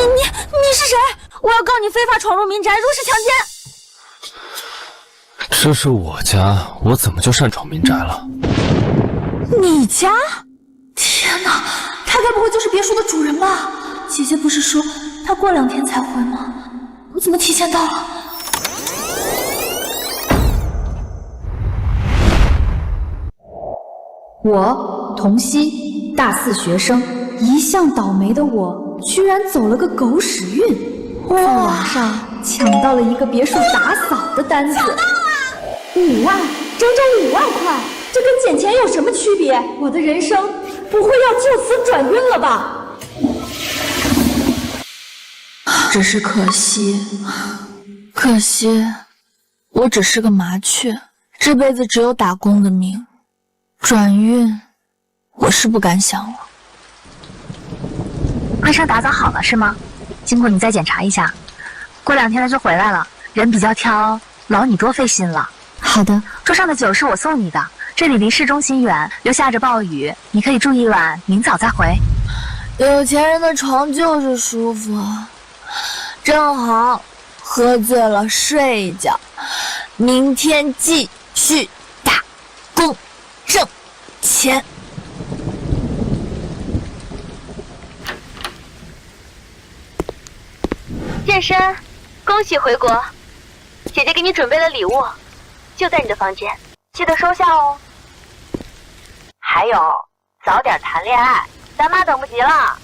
你是谁？我要告你非法闯入民宅，入室强奸。这是我家，我怎么就擅闯民宅了？你家？天哪，他该不会就是别墅的主人吧？姐姐不是说他过2天才回吗？我怎么提前到了？我童熙，大4学生，一向倒霉的我，居然走了个狗屎运，在网上抢到了一个别墅打扫的单子，抢到了！5万，整整5万块，这跟捡钱有什么区别？我的人生不会要就此转运了吧？只是可惜，我只是个麻雀，这辈子只有打工的命。转运，我是不敢想了。卫生打扫好了是吗？经过你再检查一下。过2天他就回来了，人比较挑，劳你多费心了。好的。桌上的酒是我送你的，这里离市中心远，又下着暴雨，你可以住一晚，明早再回。有钱人的床就是舒服，正好喝醉了睡一觉，明天继续打工挣钱。健身，恭喜回国！姐姐给你准备了礼物，就在你的房间，记得收下哦。还有，早点谈恋爱，咱妈等不及了。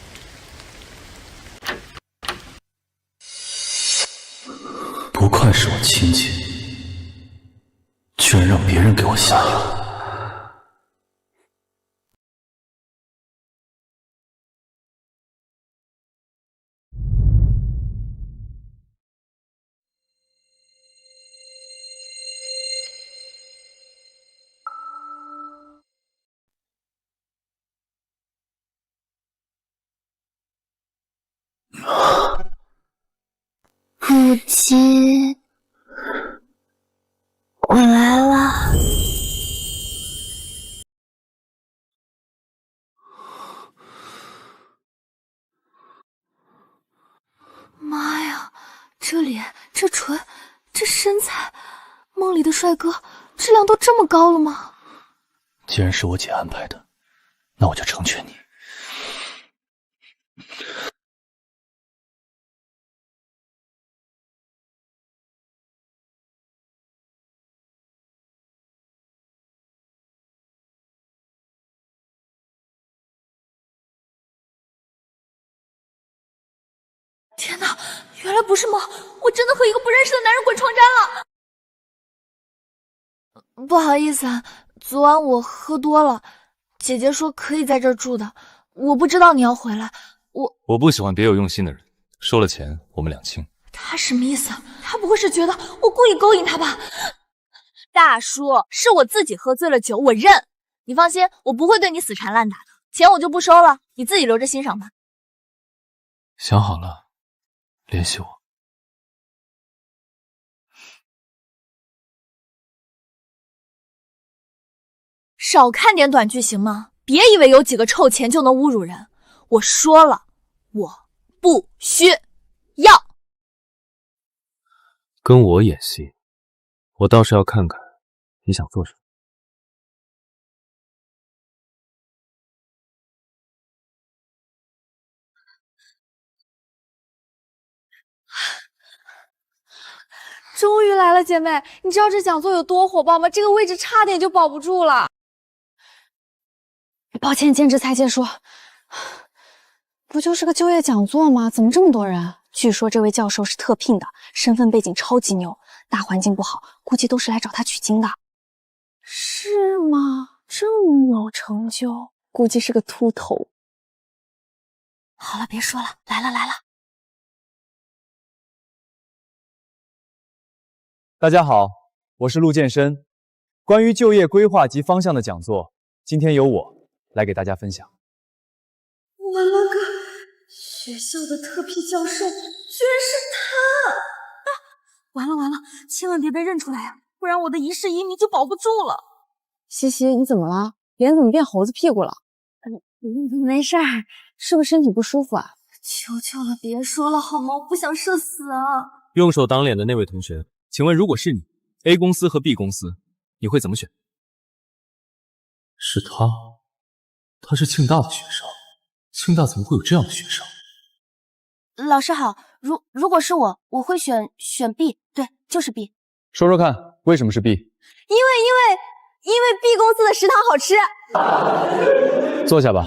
不愧是我亲戚，居然让别人给我下药。父亲，我来了。妈呀，这脸，这唇，这身材，梦里的帅哥质量都这么高了吗？既然是我姐安排的，那我就成全你。天哪，原来不是梦，我真的和一个不认识的男人滚床单了。不好意思啊，昨晚我喝多了，姐姐说可以在这儿住的，我不知道你要回来，我不喜欢别有用心的人，收了钱我们两清。他什么意思？他不会是觉得我故意勾引他吧？大叔，是我自己喝醉了酒，我认。你放心，我不会对你死缠烂打的，钱我就不收了，你自己留着欣赏吧。想好了，联系我。少看点短剧行吗？别以为有几个臭钱就能侮辱人。我说了，我不需要。跟我演戏，我倒是要看看你想做什么。终于来了，姐妹，你知道这讲座有多火爆吗？这个位置差点就保不住了。抱歉，兼职才接说，不就是个就业讲座吗？怎么这么多人？据说这位教授是特聘的，身份背景超级牛，大环境不好，估计都是来找他取经的。是吗？这么有成就，估计是个秃头。好了，别说了，来了。大家好，我是陆健身。关于就业规划及方向的讲座，今天由我来给大家分享。我勒个，学校的特聘教授居然是他！完了，千万别被认出来啊，不然我的一世一名就保不住了。西西，你怎么了？脸怎么变猴子屁股了？没事儿，是不是身体不舒服啊？求求了，别说了好吗？我不想社死啊！用手挡脸的那位同学，请问如果是你 ，A 公司和 B 公司，你会怎么选？是他，他是庆大的学生，庆大怎么会有这样的学生？老师好，如果是我会选 B， 对，就是 B。说说看，为什么是 B？ 因为 B 公司的食堂好吃。坐下吧。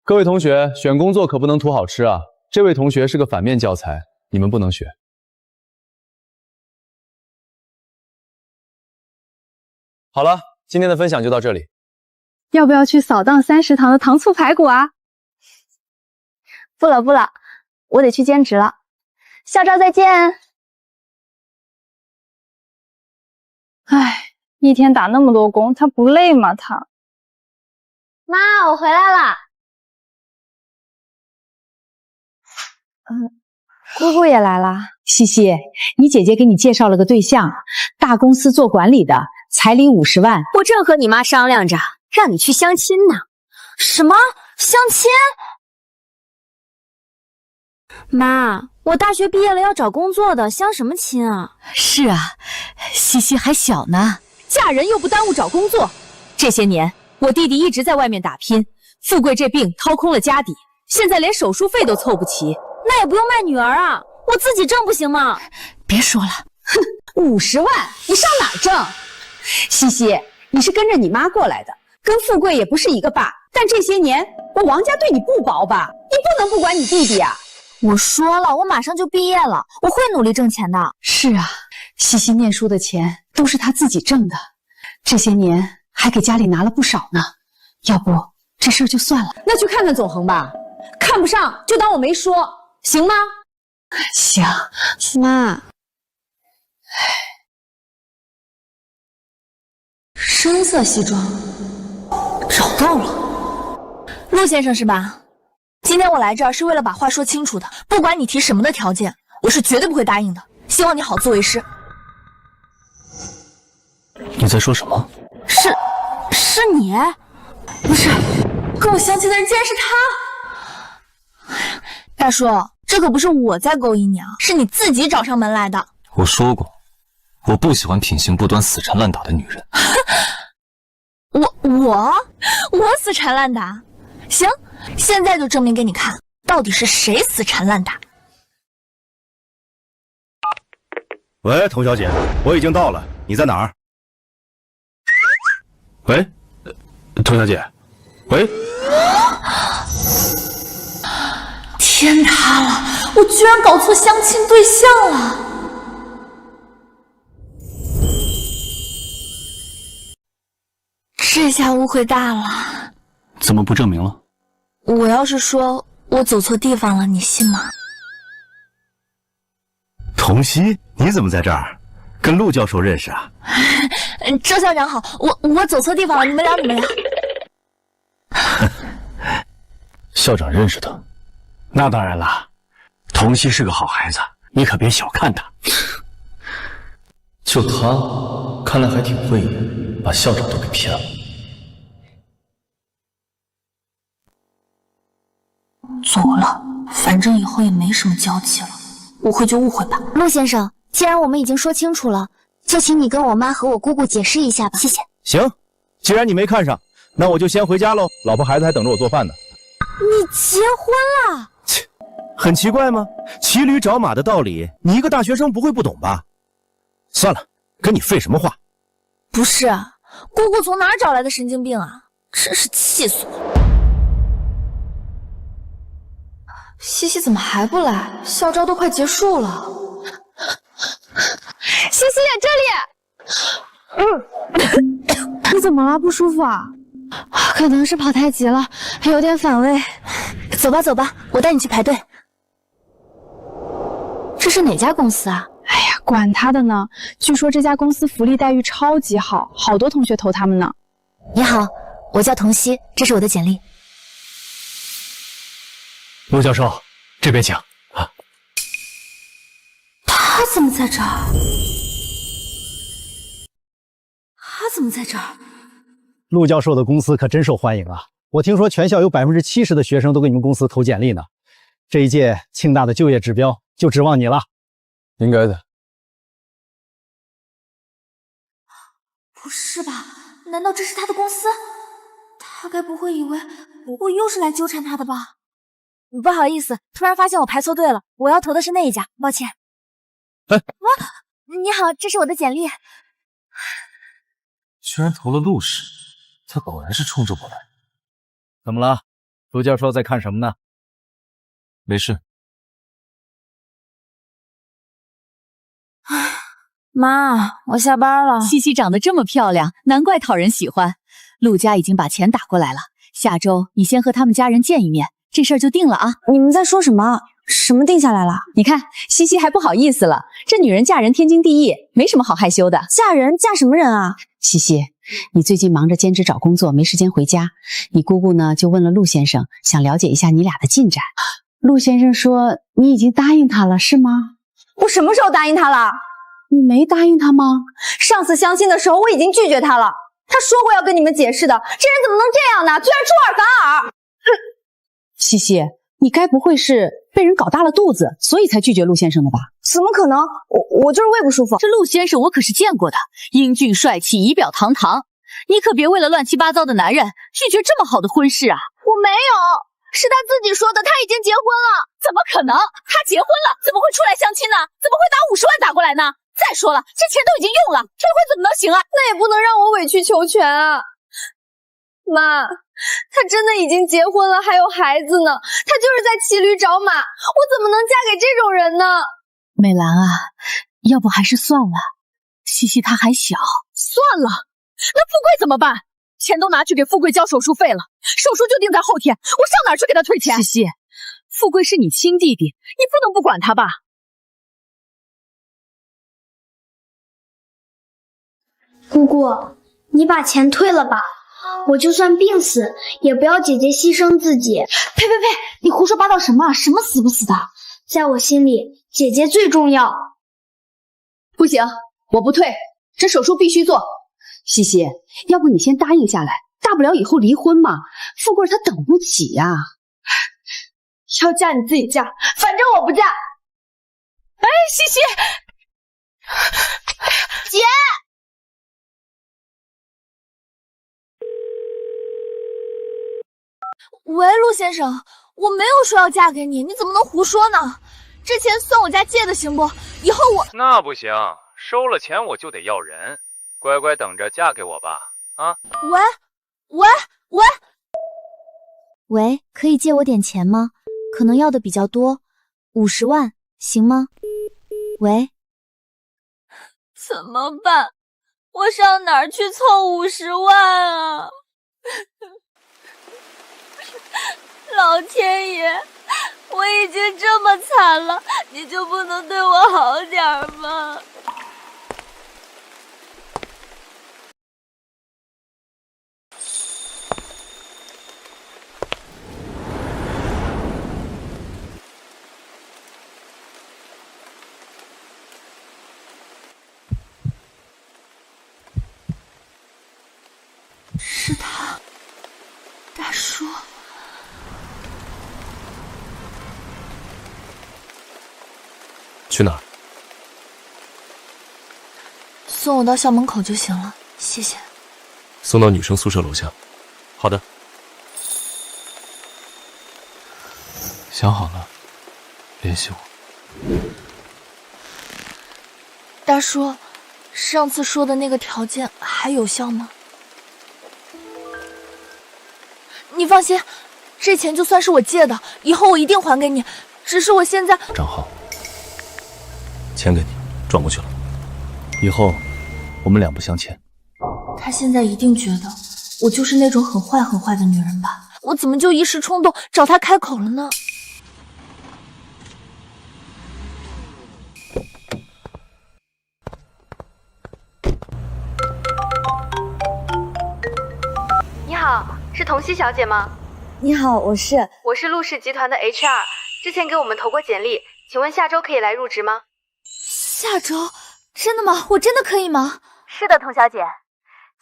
各位同学，选工作可不能图好吃啊！这位同学是个反面教材，你们不能学。好了，今天的分享就到这里。要不要去扫荡3食堂的糖醋排骨啊？不了，我得去兼职了。校招再见。唉，一天打那么多工，他不累吗？他。妈，我回来了。姑姑也来了。西西，你姐姐给你介绍了个对象，大公司做管理的，彩礼50万。我正和你妈商量着，让你去相亲呢。什么相亲？妈，我大学毕业了要找工作的，相什么亲啊？是啊，西西还小呢，嫁人又不耽误找工作。这些年，我弟弟一直在外面打拼，富贵这病掏空了家底，现在连手术费都凑不齐。那也不用卖女儿啊，我自己挣不行吗？别说了，哼，50万你上哪儿挣？西西，你是跟着你妈过来的，跟富贵也不是一个爸。但这些年，我王家对你不薄吧？你不能不管你弟弟啊！我说了，我马上就毕业了，我会努力挣钱的。是啊，西西念书的钱都是她自己挣的，这些年还给家里拿了不少呢。要不这事儿就算了，那去看看总恒吧，看不上就当我没说，行吗？行，妈。深色西装，找到了。陆先生是吧？今天我来这儿是为了把话说清楚的，不管你提什么的条件，我是绝对不会答应的。希望你好自为之。你在说什么？是你？不是，跟我相亲的人竟然是他！大叔，这可不是我在勾引你啊，是你自己找上门来的。我说过，我不喜欢品行不端、死缠烂打的女人。我死缠烂打？行，现在就证明给你看，到底是谁死缠烂打。喂，童小姐，我已经到了，你在哪儿？喂，童小姐，喂。天塌了，我居然搞错相亲对象了。这下误会大了。怎么不证明了？我要是说我走错地方了，你信吗？童曦，你怎么在这儿？跟陆教授认识啊？周校长好，我走错地方了，你们聊。校长认识他？那当然了，童曦是个好孩子，你可别小看他。就他，看来还挺会演，把校长都给骗了。走了，反正以后也没什么交集了，误会就误会吧。陆先生，既然我们已经说清楚了，就请你跟我妈和我姑姑解释一下吧，谢谢。行，既然你没看上，那我就先回家喽。老婆孩子还等着我做饭呢。你结婚了？切，很奇怪吗？骑驴找马的道理，你一个大学生不会不懂吧？算了，跟你废什么话？不是，姑姑从哪儿找来的神经病啊？真是气死我了！西西怎么还不来？校招都快结束了。西西，这里。你怎么了？不舒服啊？可能是跑太急了，还有点反胃。走吧，我带你去排队。这是哪家公司啊？哎呀，管他的呢！据说这家公司福利待遇超级好，好多同学投他们呢。你好，我叫童曦，这是我的简历。陆教授，这边请啊。他怎么在这儿？他怎么在这儿？陆教授的公司可真受欢迎啊！我听说全校有70%的学生都给你们公司投简历呢。这一届庆大的就业指标就指望你了。应该的。不是吧？难道这是他的公司？他该不会以为我又是来纠缠他的吧？不好意思，突然发现我排错队了，我要投的是那一家，抱歉。哎，你好，这是我的简历。居然投了陆氏，他果然是冲着我来。怎么了？陆教授在看什么呢？没事。妈，我下班了。西西长得这么漂亮，难怪讨人喜欢。陆家已经把钱打过来了，下周你先和他们家人见一面，这事儿就定了啊。你们在说什么？什么定下来了？你看西西还不好意思了，这女人嫁人天经地义，没什么好害羞的。嫁人嫁什么人啊？西西，你最近忙着兼职找工作，没时间回家。你姑姑呢就问了陆先生，想了解一下你俩的进展。陆先生说你已经答应他了，是吗？我什么时候答应他了？你没答应他吗？上次相亲的时候我已经拒绝他了，他说过要跟你们解释的，这人怎么能这样呢？居然出尔反尔！西西，你该不会是被人搞大了肚子，所以才拒绝陆先生的吧？怎么可能？我就是胃不舒服。这陆先生我可是见过的，英俊帅气，仪表堂堂。你可别为了乱七八糟的男人拒绝这么好的婚事啊！我没有，是他自己说的，他已经结婚了。怎么可能？他结婚了，怎么会出来相亲呢？怎么会打50万打过来呢？再说了，这钱都已经用了，退婚怎么能行啊？那也不能让我委曲求全啊！妈，他真的已经结婚了，还有孩子呢，他就是在骑驴找马，我怎么能嫁给这种人呢？美兰啊，要不还是算了，西西她还小。算了，那富贵怎么办？钱都拿去给富贵交手术费了，手术就定在后天，我上哪儿去给他退钱？西西，富贵是你亲弟弟，你不能不管他吧？姑姑，你把钱退了吧，我就算病死，也不要姐姐牺牲自己。呸！你胡说八道什么？什么死不死的？在我心里，姐姐最重要。不行，我不退，这手术必须做。西西，要不你先答应下来，大不了以后离婚嘛。富贵他等不起呀。要嫁你自己嫁，反正我不嫁。哎，西西，姐。喂，陆先生，我没有说要嫁给你，你怎么能胡说呢？这钱算我家借的，行不？以后我……那不行，收了钱我就得要人，乖乖等着嫁给我吧，啊！喂，可以借我点钱吗？可能要的比较多，50万，行吗？喂，怎么办？我上哪儿去凑50万啊？老天爷，我已经这么惨了，你就不能对我好点吗？是他，大叔。去哪儿？送我到校门口就行了，谢谢。送到女生宿舍楼下。好的。想好了，联系我。大叔，上次说的那个条件还有效吗？你放心，这钱就算是我借的，以后我一定还给你。只是我现在……账号，钱给你，转过去了。以后我们两不相欠。他现在一定觉得我就是那种很坏很坏的女人吧？我怎么就一时冲动找他开口了呢？你好，是童熙小姐吗？你好，我是陆氏集团的 HR， 之前给我们投过简历，请问下周可以来入职吗？下周？真的吗？我真的可以吗？是的，童小姐，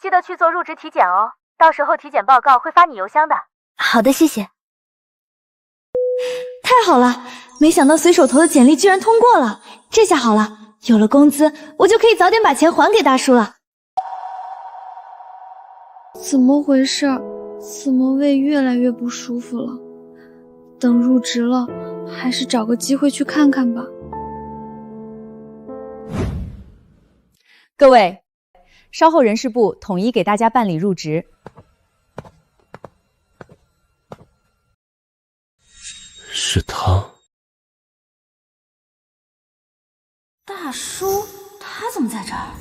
记得去做入职体检哦，到时候体检报告会发你邮箱的。好的，谢谢。太好了，没想到随手投的简历居然通过了，这下好了，有了工资，我就可以早点把钱还给大叔了。怎么回事？怎么胃越来越不舒服了？等入职了，还是找个机会去看看吧。各位，稍后人事部统一给大家办理入职。是他。大叔，他怎么在这儿？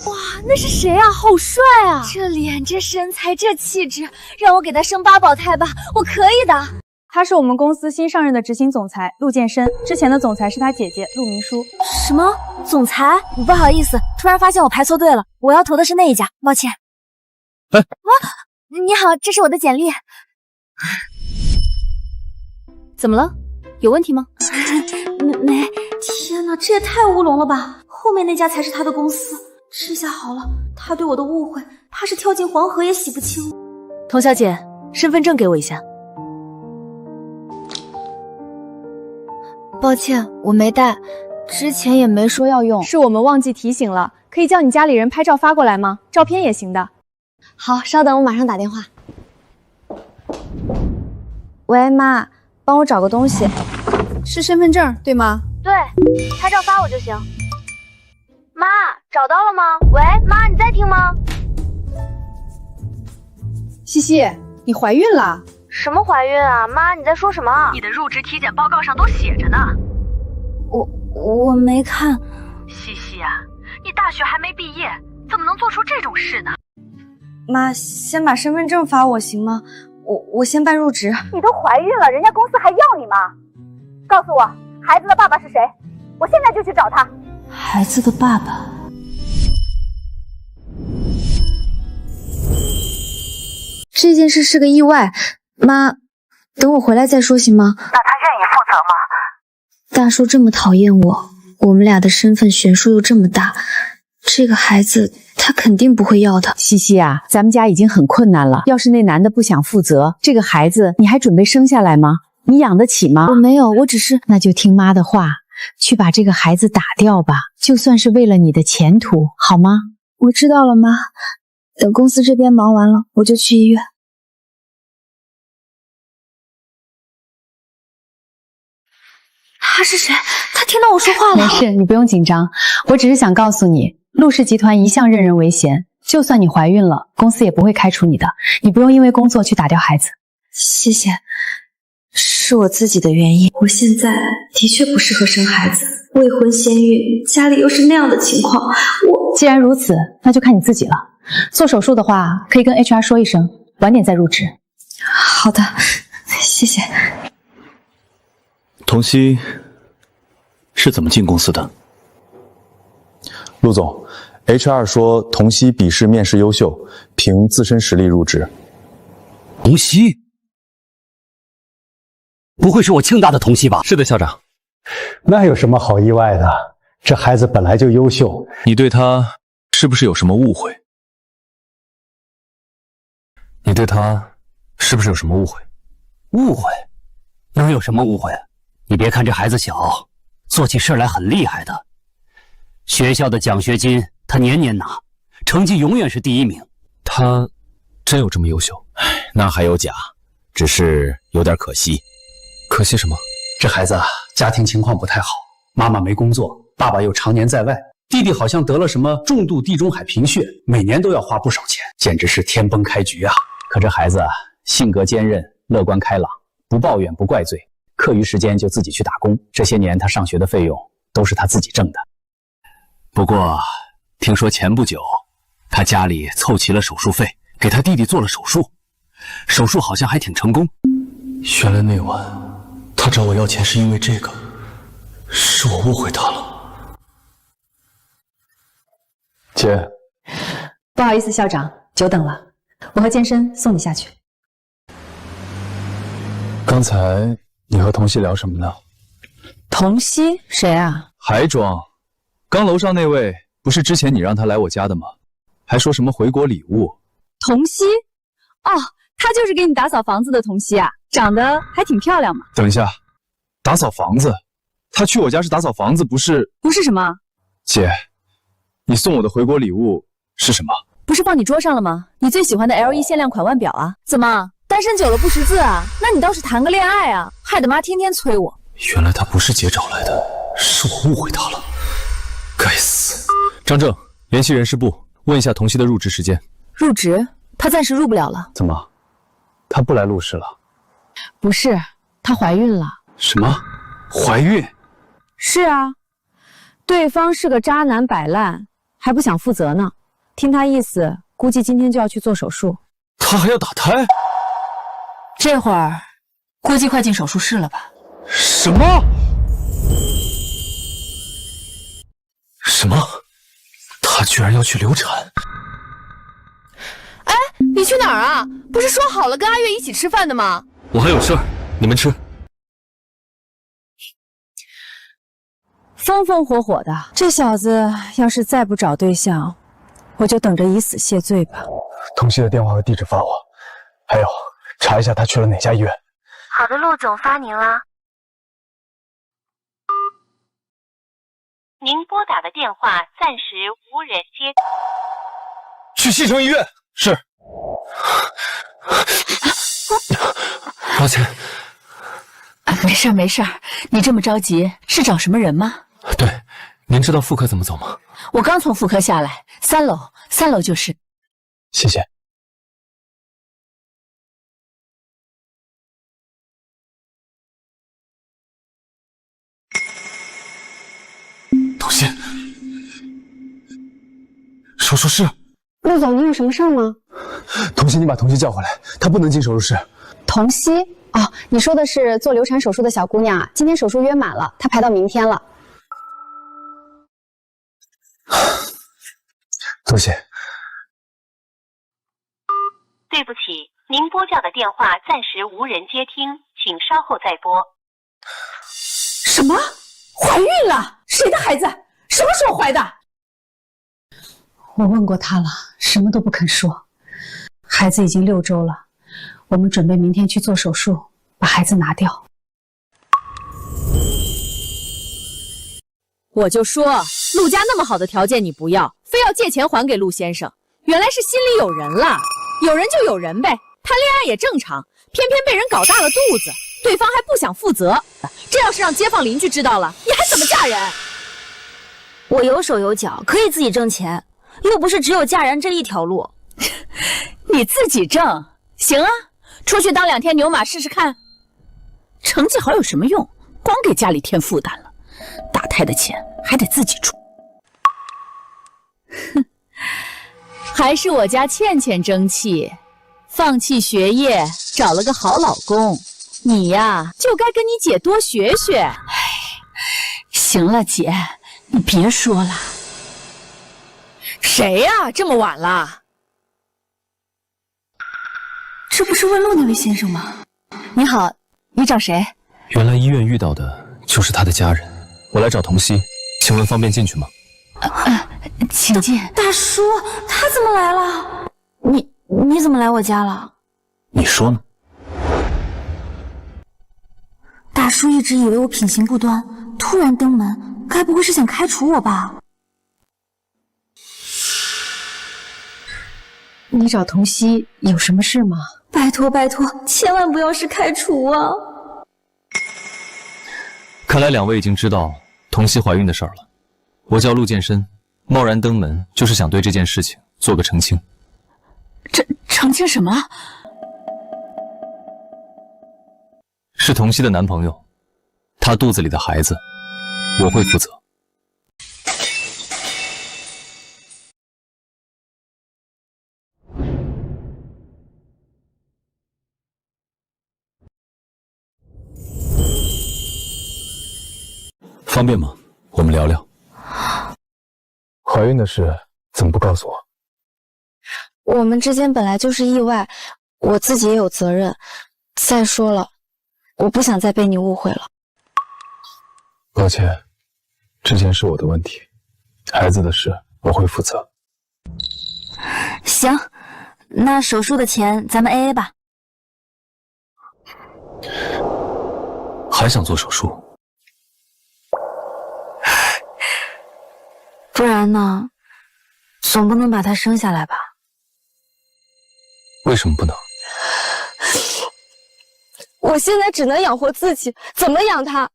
哇，那是谁啊？好帅啊！这脸，这身材，这气质，让我给他生8胞胎吧，我可以的。他是我们公司新上任的执行总裁陆建深，之前的总裁是他姐姐陆明书。什么？总裁？不好意思，突然发现我排错队了，我要投的是那一家，抱歉。哎，你好，这是我的简历。怎么了？有问题吗？没。天哪，这也太乌龙了吧！后面那家才是他的公司。这下好了，他对我的误会，怕是跳进黄河也洗不清。童小姐，身份证给我一下。抱歉，我没带，之前也没说要用。是我们忘记提醒了，可以叫你家里人拍照发过来吗？照片也行的。好，稍等，我马上打电话。喂，妈，帮我找个东西。是身份证对吗？对，拍照发我就行。妈，找到了吗？喂，妈，你在听吗？西西，你怀孕了？什么怀孕啊？妈，你在说什么？你的入职体检报告上都写着呢。我没看。西西啊，你大学还没毕业，怎么能做出这种事呢？妈，先把身份证发我行吗？我先办入职。你都怀孕了，人家公司还要你吗？告诉我，孩子的爸爸是谁？我现在就去找他。孩子的爸爸。这件事是个意外，妈，等我回来再说行吗？那他愿意负责吗？大叔这么讨厌我，我们俩的身份悬殊又这么大，这个孩子他肯定不会要的。西西啊，咱们家已经很困难了，要是那男的不想负责，这个孩子你还准备生下来吗？你养得起吗？我没有，我只是……那就听妈的话，去把这个孩子打掉吧，就算是为了你的前途，好吗？我知道了，妈。等公司这边忙完了，我就去医院。他是谁？他听到我说话了。没事，你不用紧张，我只是想告诉你，陆氏集团一向任人唯贤，就算你怀孕了，公司也不会开除你的，你不用因为工作去打掉孩子。谢谢，是我自己的原因。我现在的确不适合生孩子，未婚先孕，家里又是那样的情况，既然如此，那就看你自己了。做手术的话，可以跟 HR 说一声，晚点再入职。好的，谢谢。童曦是怎么进公司的？陆总 ，HR 说童曦笔试面试优秀，凭自身实力入职。童曦？不会是我庆大的童曦吧？是的，校长。那有什么好意外的？这孩子本来就优秀。你对他是不是有什么误会？你对他是不是有什么误会？误会？能有什么误会？你别看这孩子小，做起事来很厉害的。学校的奖学金他年年拿，成绩永远是第1名。他真有这么优秀？那还有假，只是有点可惜。可惜什么？这孩子啊，家庭情况不太好，妈妈没工作，爸爸又常年在外，弟弟好像得了什么重度地中海贫血，每年都要花不少钱，简直是天崩开局啊！可这孩子啊，性格坚韧，乐观开朗，不抱怨不怪罪，课余时间就自己去打工。这些年他上学的费用都是他自己挣的。不过听说前不久他家里凑齐了手术费，给他弟弟做了手术，手术好像还挺成功。原来那晚他找我要钱是因为这个，是我误会他了。姐，不好意思，校长，久等了，我和健身送你下去。刚才你和童曦聊什么呢？童曦谁啊？还装？刚楼上那位不不是之前你让他来我家的吗？还说什么回国礼物？童熙？哦，她就是给你打扫房子的童熙啊，长得还挺漂亮嘛。等一下，打扫房子？他去我家是打扫房子，不是？不是什么？姐，你送我的回国礼物是什么？不是放你桌上了吗？你最喜欢的 LE 限量款腕表啊？怎么，单身久了不识字啊？那你倒是谈个恋爱啊，害得妈天天催我。原来他不是姐找来的，是我误会他了，该死！张正，联系人事部，问一下童熙的入职时间。入职？她暂时入不了了。怎么，她不来录视了？不是，她怀孕了。什么？怀孕？是啊，对方是个渣男摆烂，还不想负责呢。听他意思，估计今天就要去做手术。他还要打胎？这会儿估计快进手术室了吧？什么？什么？他居然要去流产？哎，你去哪儿啊？不是说好了跟阿月一起吃饭的吗？我还有事儿，你们吃。风风火火的，这小子要是再不找对象，我就等着以死谢罪吧。童熙的电话和地址发我，还有查一下他去了哪家医院。好的，陆总发您了。您拨打的电话暂时无人接。去西城医院。是。抱歉。没事没事，你这么着急是找什么人吗？对，您知道妇科怎么走吗？我刚从妇科下来，3楼就是。谢谢。童熙，手术室。陆总，你有什么事吗？童熙，你把童熙叫回来，她不能进手术室。童熙？哦，你说的是做流产手术的小姑娘啊？今天手术约满了，她排到明天了。多谢。对不起，您拨叫的电话暂时无人接听，请稍后再拨。什么？怀孕了？谁的孩子？什么时候怀的？我问过她了，什么都不肯说。孩子已经6周了，我们准备明天去做手术，把孩子拿掉。我就说，陆家那么好的条件你不要，非要借钱还给陆先生，原来是心里有人了。有人就有人呗，谈恋爱也正常，偏偏被人搞大了肚子，对方还不想负责。这要是让街坊邻居知道了，你还怎么嫁人？我有手有脚，可以自己挣钱，又不是只有嫁人这一条路。你自己挣，行啊，出去当2天牛马试试看。成绩好有什么用？光给家里添负担了，打胎的钱还得自己出。哼，还是我家倩倩争气，放弃学业找了个好老公。你呀，就该跟你姐多学学。哎，行了，姐，你别说了。谁呀？这么晚了？这不是问路那位先生吗？你好，你找谁？原来医院遇到的就是他的家人，我来找童熙，请问方便进去吗？请进。大叔，他怎么来了？你怎么来我家了？你说呢？大叔一直以为我品行不端，突然登门，该不会是想开除我吧？你找童熙有什么事吗？拜托拜托，千万不要是开除啊！看来2位已经知道童熙怀孕的事儿了。我叫陆建深，贸然登门就是想对这件事情做个澄清。澄清什么？是童熙的男朋友，他肚子里的孩子，我会负责。方便吗？我们聊聊。怀孕的事怎么不告诉我？我们之间本来就是意外，我自己也有责任。再说了，我不想再被你误会了。抱歉，之前是我的问题，孩子的事我会负责。行，那手术的钱咱们 AA 吧。还想做手术？不然呢？总不能把他生下来吧？为什么不能？我现在只能养活自己，怎么养他？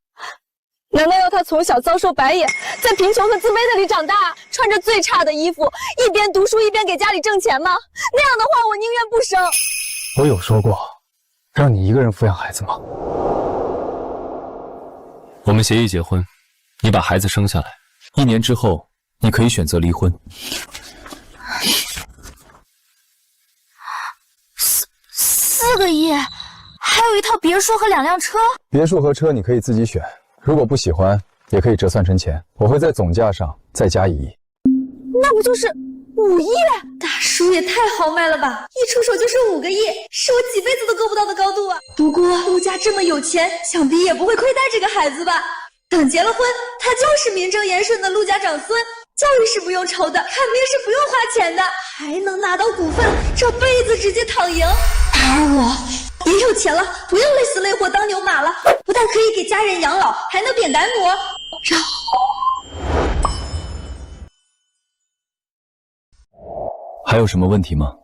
难道要他从小遭受白眼，在贫穷和自卑的里长大，穿着最差的衣服，一边读书一边给家里挣钱吗？那样的话，我宁愿不生。我有说过，让你一个人抚养孩子吗？我们协议结婚，你把孩子生下来，1年之后你可以选择离婚。4个亿，还有一套别墅和2辆车。别墅和车你可以自己选，如果不喜欢，也可以折算成钱，我会在总价上再加1亿。那不就是5亿？大叔也太豪迈了吧！一出手就是5个亿，是我几辈子都够不到的高度啊！不过陆家这么有钱，想必也不会亏待这个孩子吧？等结了婚，他就是名正言顺的陆家长孙，教育是不用愁的，看病是不用花钱的，还能拿到股份，这辈子直接躺赢。而我也有钱了，不用累死累活当牛马了，不但可以给家人养老，还能扁担磨。还有什么问题吗？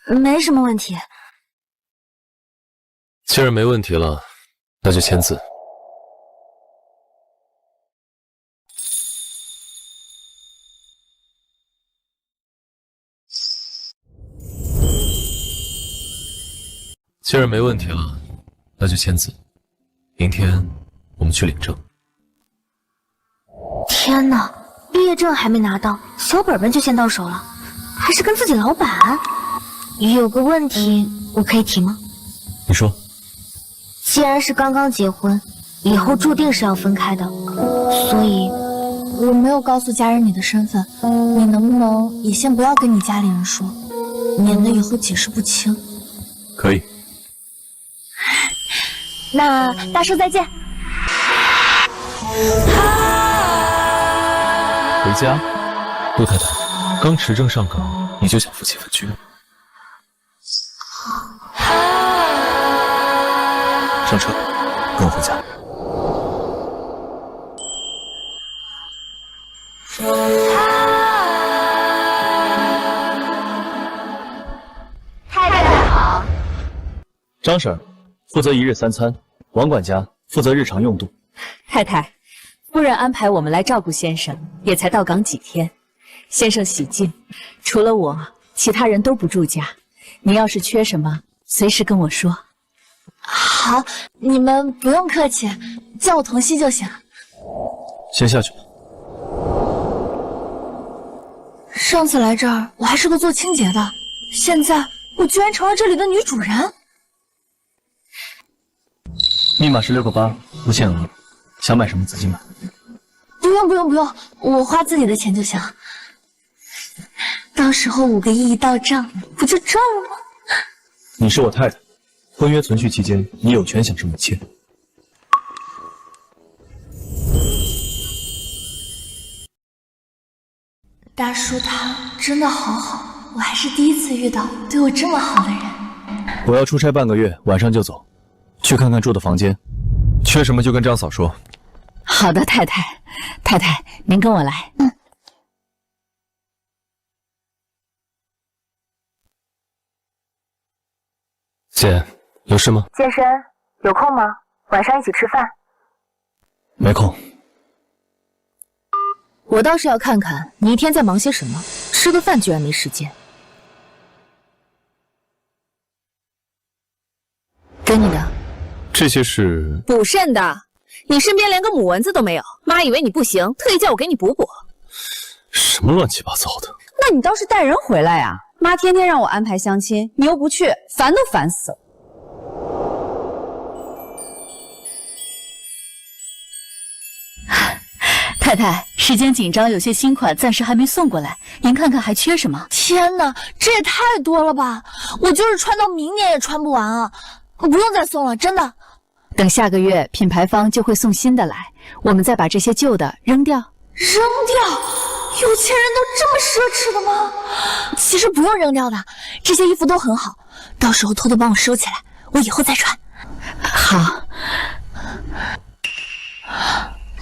没什么问题。既然没问题了，那就签字。既然没问题了，那就签字。明天我们去领证。天哪，毕业证还没拿到，小本本就先到手了，还是跟自己老板。有个问题我可以提吗？你说。既然是刚刚结婚，以后注定是要分开的，所以我没有告诉家人你的身份，你能不能也先不要跟你家里人说，免得以后解释不清。可以。那大叔再见。回家，陆太太，刚持证上岗，你就想夫妻分居了？上车，跟我回家。太太好。张婶负责1日3餐，王管家负责日常用度。太太，夫人安排我们来照顾先生，也才到岗几天。先生喜静，除了我，其他人都不住家。您要是缺什么，随时跟我说。好，你们不用客气，叫我童熙就行。先下去吧。上次来这儿，我还是个做清洁的，现在我居然成了这里的女主人。密码是6个8，不限额，想买什么自己买。不用，我花自己的钱就行。到时候5个亿一到账，不就赚了吗？你是我太太，婚约存续期间，你有权享受一切。大叔他真的好好，我还是第一次遇到对我这么好的人。我要出差半个月，晚上就走，去看看住的房间，缺什么就跟张嫂说。好的，太太，太太，您跟我来。姐，有事吗？健身有空吗？晚上一起吃饭。没空。我倒是要看看你一天在忙些什么，吃个饭居然没时间。给你的。这些是补肾的。你身边连个母蚊子都没有，妈以为你不行，特意叫我给你补补。什么乱七八糟的？那你倒是带人回来呀！妈天天让我安排相亲，你又不去，烦都烦死了。太太，时间紧张，有些新款暂时还没送过来，您看看还缺什么？天哪，这也太多了吧！我就是穿到明年也穿不完啊！不用再送了，真的。等下个月品牌方就会送新的来，我们再把这些旧的扔掉。扔掉？有钱人都这么奢侈的吗？其实不用扔掉的，这些衣服都很好，到时候偷偷帮我收起来，我以后再穿。好。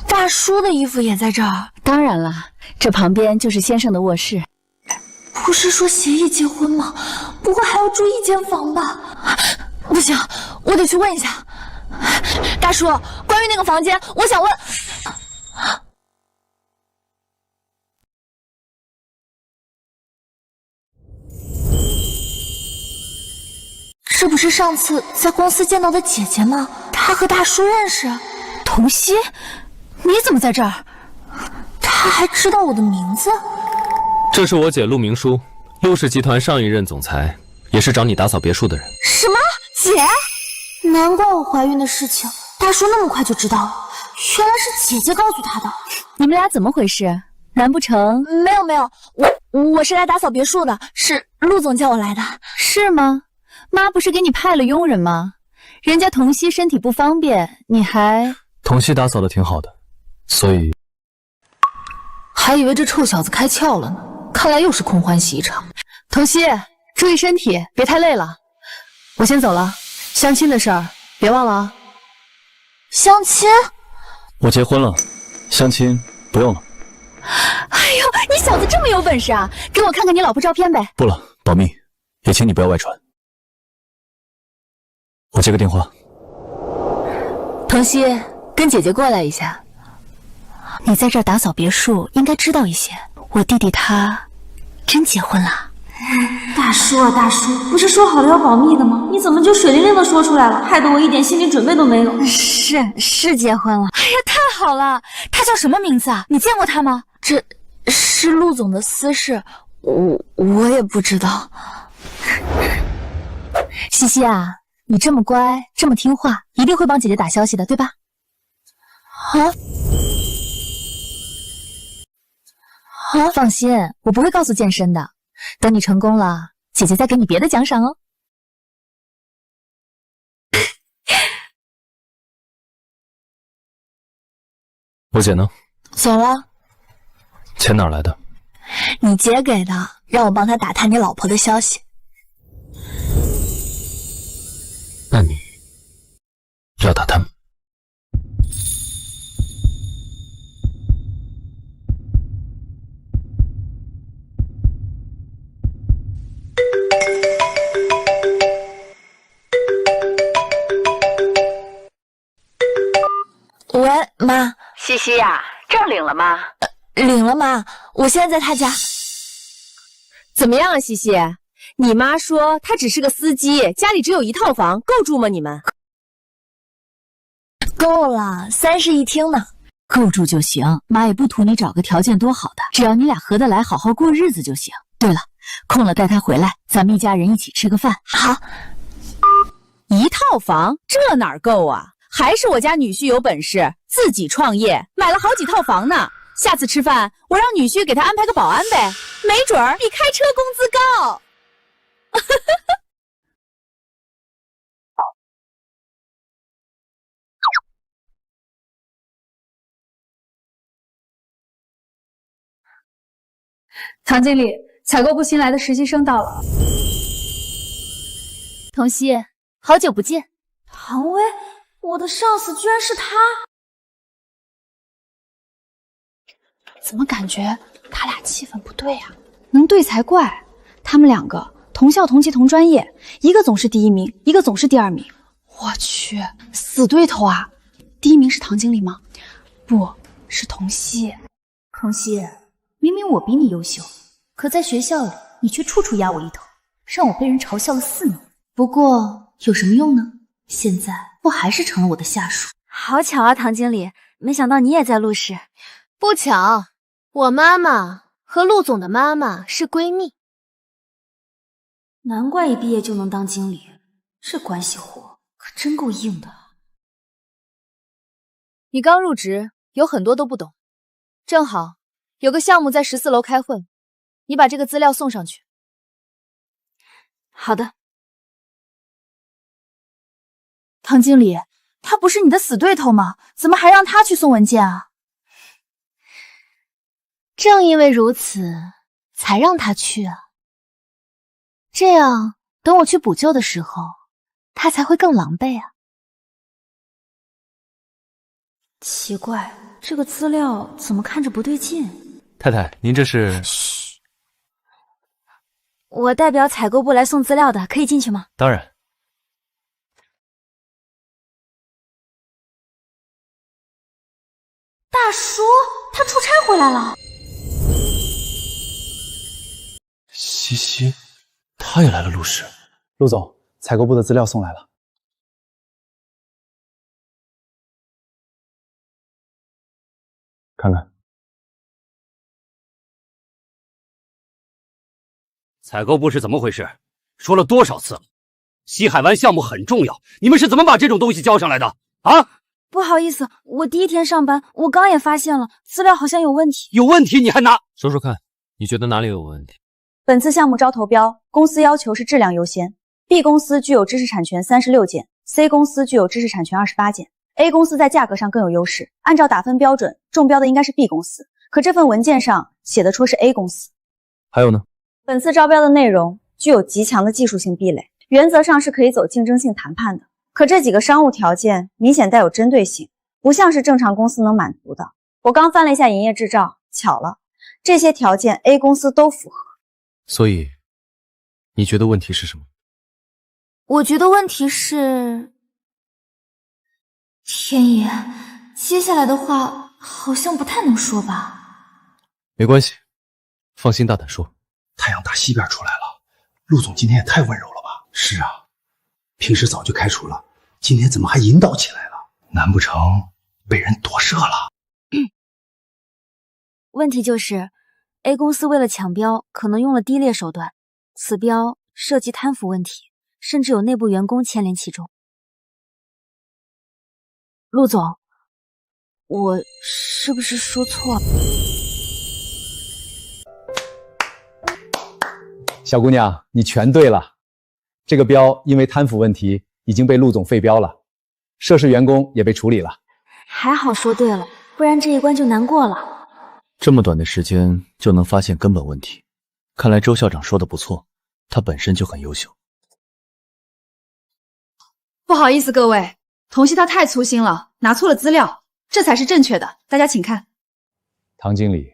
大叔的衣服也在这儿？当然了，这旁边就是先生的卧室。不是说协议结婚吗？不会还要住一间房吧？不行，我得去问一下。大叔，关于那个房间，我想问。这不是上次在公司见到的姐姐吗？她和大叔认识。童熙，你怎么在这儿？她还知道我的名字？这是我姐陆明书，陆氏集团上一任总裁，也是找你打扫别墅的人。什么？姐？难怪我怀孕的事情，大叔那么快就知道了，原来是姐姐告诉他的。你们俩怎么回事？难不成……没有，我是来打扫别墅的，是陆总叫我来的。是吗？妈不是给你派了佣人吗？人家童熙身体不方便，你还……童熙打扫的挺好的，所以还以为这臭小子开窍了呢，看来又是空欢喜一场。童熙，注意身体，别太累了。我先走了，相亲的事儿别忘了啊。相亲？我结婚了，相亲不用了。哎呦，你小子这么有本事啊！给我看看你老婆照片呗。不了，保密，也请你不要外传。我接个电话。童熙，跟姐姐过来一下。你在这儿打扫别墅，应该知道一些。我弟弟他真结婚了。大叔啊，大叔，不是说好了要保密的吗？你怎么就水灵灵的说出来了，害得我一点心理准备都没有。是结婚了。哎呀，太好了！他叫什么名字啊？你见过他吗？这是陆总的私事，我也不知道。西西啊，你这么乖，这么听话，一定会帮姐姐打消息的，对吧？放心，我不会告诉健身的。等你成功了，姐姐再给你别的奖赏哦。我姐呢？走了。钱哪儿来的？你姐给的，让我帮她打探你老婆的消息。那你要打探吗？喂，妈。西西呀，证领了吗？领了，妈，我现在在她家。怎么样啊，西西？你妈说她只是个司机，家里只有一套房，够住吗？你们？够了，3室1厅呢。够住就行，妈也不图你找个条件多好的，只要你俩合得来，好好过日子就行。对了，空了带她回来，咱们一家人一起吃个饭。好。一套房，这哪够啊？还是我家女婿有本事，自己创业，买了好几套房呢。下次吃饭，我让女婿给他安排个保安呗，没准儿比开车工资高。唐经理，采购部新来的实习生到了。童熙，好久不见。唐薇，我的上司居然是他。怎么感觉他俩气氛不对啊？能对才怪。他们两个同校同期同专业，一个总是第1名，一个总是第2名。我去，死对头啊！第1名是唐经理吗？不是童熙。童熙，明明我比你优秀，可在学校里你却处处压我一头，让我被人嘲笑了4年。不过有什么用呢？现在不还是成了我的下属？好巧啊，唐经理，没想到你也在陆氏。不巧，我妈妈和陆总的妈妈是闺蜜。难怪一毕业就能当经理，这关系活可真够硬的。你刚入职，有很多都不懂。正好有个项目在14楼开会，你把这个资料送上去。好的。唐经理，他不是你的死对头吗？怎么还让他去送文件啊？正因为如此，才让他去啊。这样，等我去补救的时候，他才会更狼狈啊。奇怪，这个资料怎么看着不对劲？太太，您这是？嘘，我代表采购部来送资料的，可以进去吗？当然。大叔，他出差回来了。西西，他也来了陆氏。陆总，采购部的资料送来了。看看。采购部是怎么回事？说了多少次了？西海湾项目很重要，你们是怎么把这种东西交上来的？啊？不好意思，我第一天上班，我刚也发现了，资料好像有问题。有问题你还拿？说说看，你觉得哪里有问题？本次项目招投标，公司要求是质量优先。B 公司具有知识产权36件 ，C 公司具有知识产权28件 ，A 公司在价格上更有优势。按照打分标准，中标的应该是 B 公司，可这份文件上写的说是 A 公司。还有呢？本次招标的内容具有极强的技术性壁垒，原则上是可以走竞争性谈判的。可这几个商务条件明显带有针对性，不像是正常公司能满足的。我刚翻了一下营业执照，巧了，这些条件 A 公司都符合。所以，你觉得问题是什么？我觉得问题是，天爷，接下来的话好像不太能说吧？没关系，放心大胆说。太阳打西边出来了，陆总今天也太温柔了吧？是啊，平时早就开除了，今天怎么还引导起来了？难不成被人夺舍了？问题就是 A 公司为了抢标，可能用了低劣手段，此标涉及贪腐问题，甚至有内部员工牵连其中。陆总，我是不是说错了？小姑娘，你全对了。这个标因为贪腐问题已经被陆总废标了，涉事员工也被处理了。还好说对了，不然这一关就难过了。这么短的时间就能发现根本问题，看来周校长说的不错，他本身就很优秀。不好意思各位，童曦他太粗心了，拿错了资料，这才是正确的，大家请看。唐经理，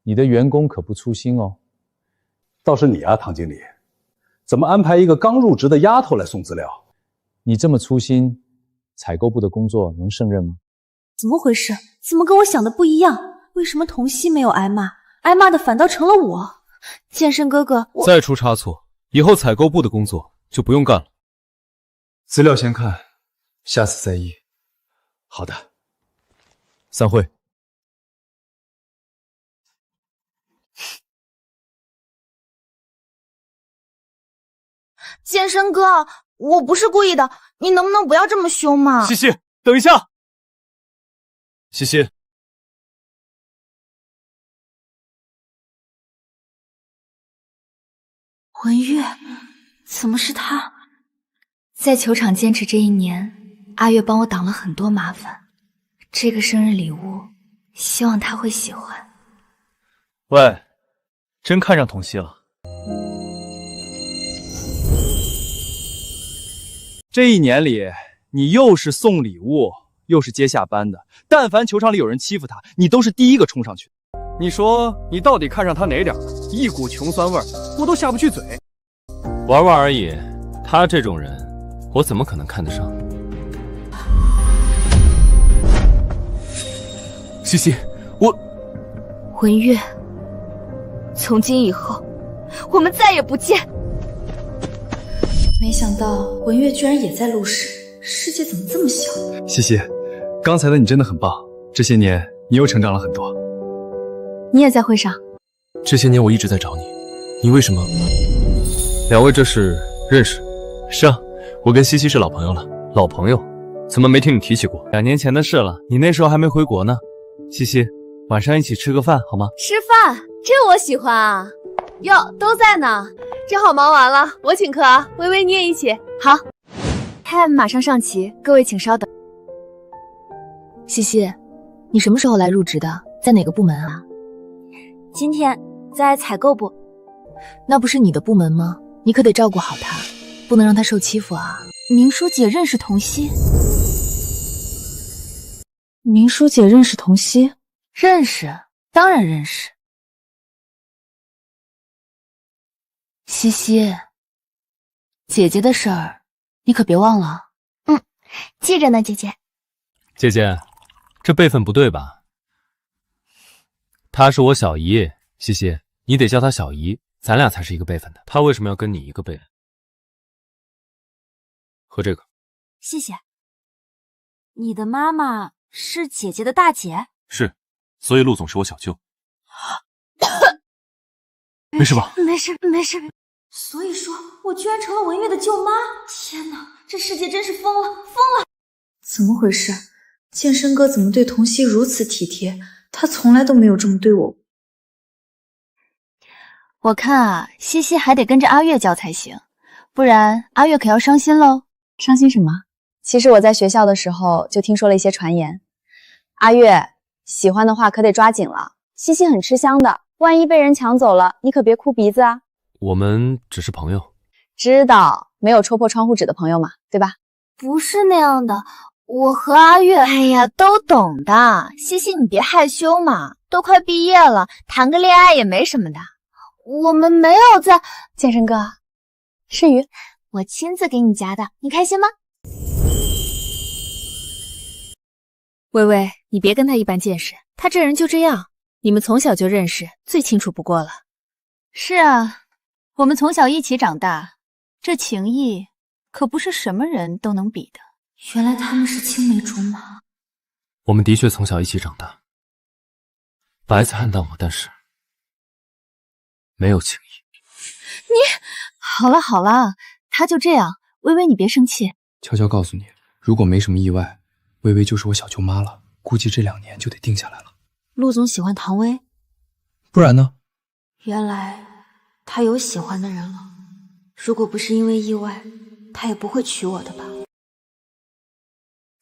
你的员工可不粗心哦。倒是你啊，唐经理，怎么安排一个刚入职的丫头来送资料？你这么粗心，采购部的工作能胜任吗？怎么回事？怎么跟我想的不一样？为什么童曦没有挨骂，挨骂的反倒成了我？剑圣哥哥，再出差错，以后采购部的工作就不用干了。资料先看，下次再议。好的，散会。剑圣哥，我不是故意的，你能不能不要这么凶嘛？西西，等一下。西西，文月，怎么是他？在球场坚持这1年，阿月帮我挡了很多麻烦。这个生日礼物，希望他会喜欢。喂，真看上童曦了。这1年里，你又是送礼物，又是接下班的，但凡球场里有人欺负他，你都是第一个冲上去的。你说你到底看上他哪点？一股穷酸味儿，我都下不去嘴。玩玩而已，他这种人，我怎么可能看得上？西西，我……文月，从今以后，我们再也不见。没想到文月居然也在陆氏，世界怎么这么小？西西，刚才的你真的很棒，这些年你又成长了很多。你也在会上？这些年我一直在找你，你为什么？两位这是认识？是啊，我跟西西是老朋友了。老朋友？怎么没听你提起过？2年前的事了，你那时候还没回国呢。西西，晚上一起吃个饭好吗？吃饭，这我喜欢啊！哟，都在呢，正好忙完了，我请客啊。微微你也一起。好，time马上上齐，各位请稍等。西西，你什么时候来入职的？在哪个部门啊？今天在采购部。那不是你的部门吗？你可得照顾好他，不能让他受欺负啊。明书姐认识童熙？明书姐认识童熙？认识，当然认识。西西，姐姐的事儿，你可别忘了。记着呢，姐姐。姐姐，这辈分不对吧？她是我小姨，西西，你得叫她小姨，咱俩才是一个辈分的。她为什么要跟你一个辈分？喝这个。谢谢。你的妈妈是姐姐的大姐？是，所以陆总是我小舅。没事吧？没事，没事。所以说我居然成了文月的舅妈！天哪，这世界真是疯了，疯了！怎么回事？健身哥怎么对童熙如此体贴？他从来都没有这么对我。我看啊，西西还得跟着阿月教才行，不然阿月可要伤心喽。伤心什么？其实我在学校的时候就听说了一些传言。阿月，喜欢的话可得抓紧了。西西很吃香的，万一被人抢走了，你可别哭鼻子啊。我们只是朋友。知道，没有戳破窗户纸的朋友嘛，对吧？不是那样的，我和阿月……哎呀，都懂的。西西，你别害羞嘛，都快毕业了，谈个恋爱也没什么的。我们没有在……健身哥，诗雨，我亲自给你夹的，你开心吗？微微，你别跟他一般见识，他这人就这样。你们从小就认识，最清楚不过了。是啊，我们从小一起长大，这情谊可不是什么人都能比的。原来他们是青梅竹马。我们的确从小一起长大，白菜汉当我，但是没有情谊。你好了好了，他就这样，微微你别生气。悄悄告诉你，如果没什么意外，微微就是我小舅妈了，估计这2年就得定下来了。陆总喜欢唐薇，不然呢？原来他有喜欢的人了。如果不是因为意外，他也不会娶我的吧。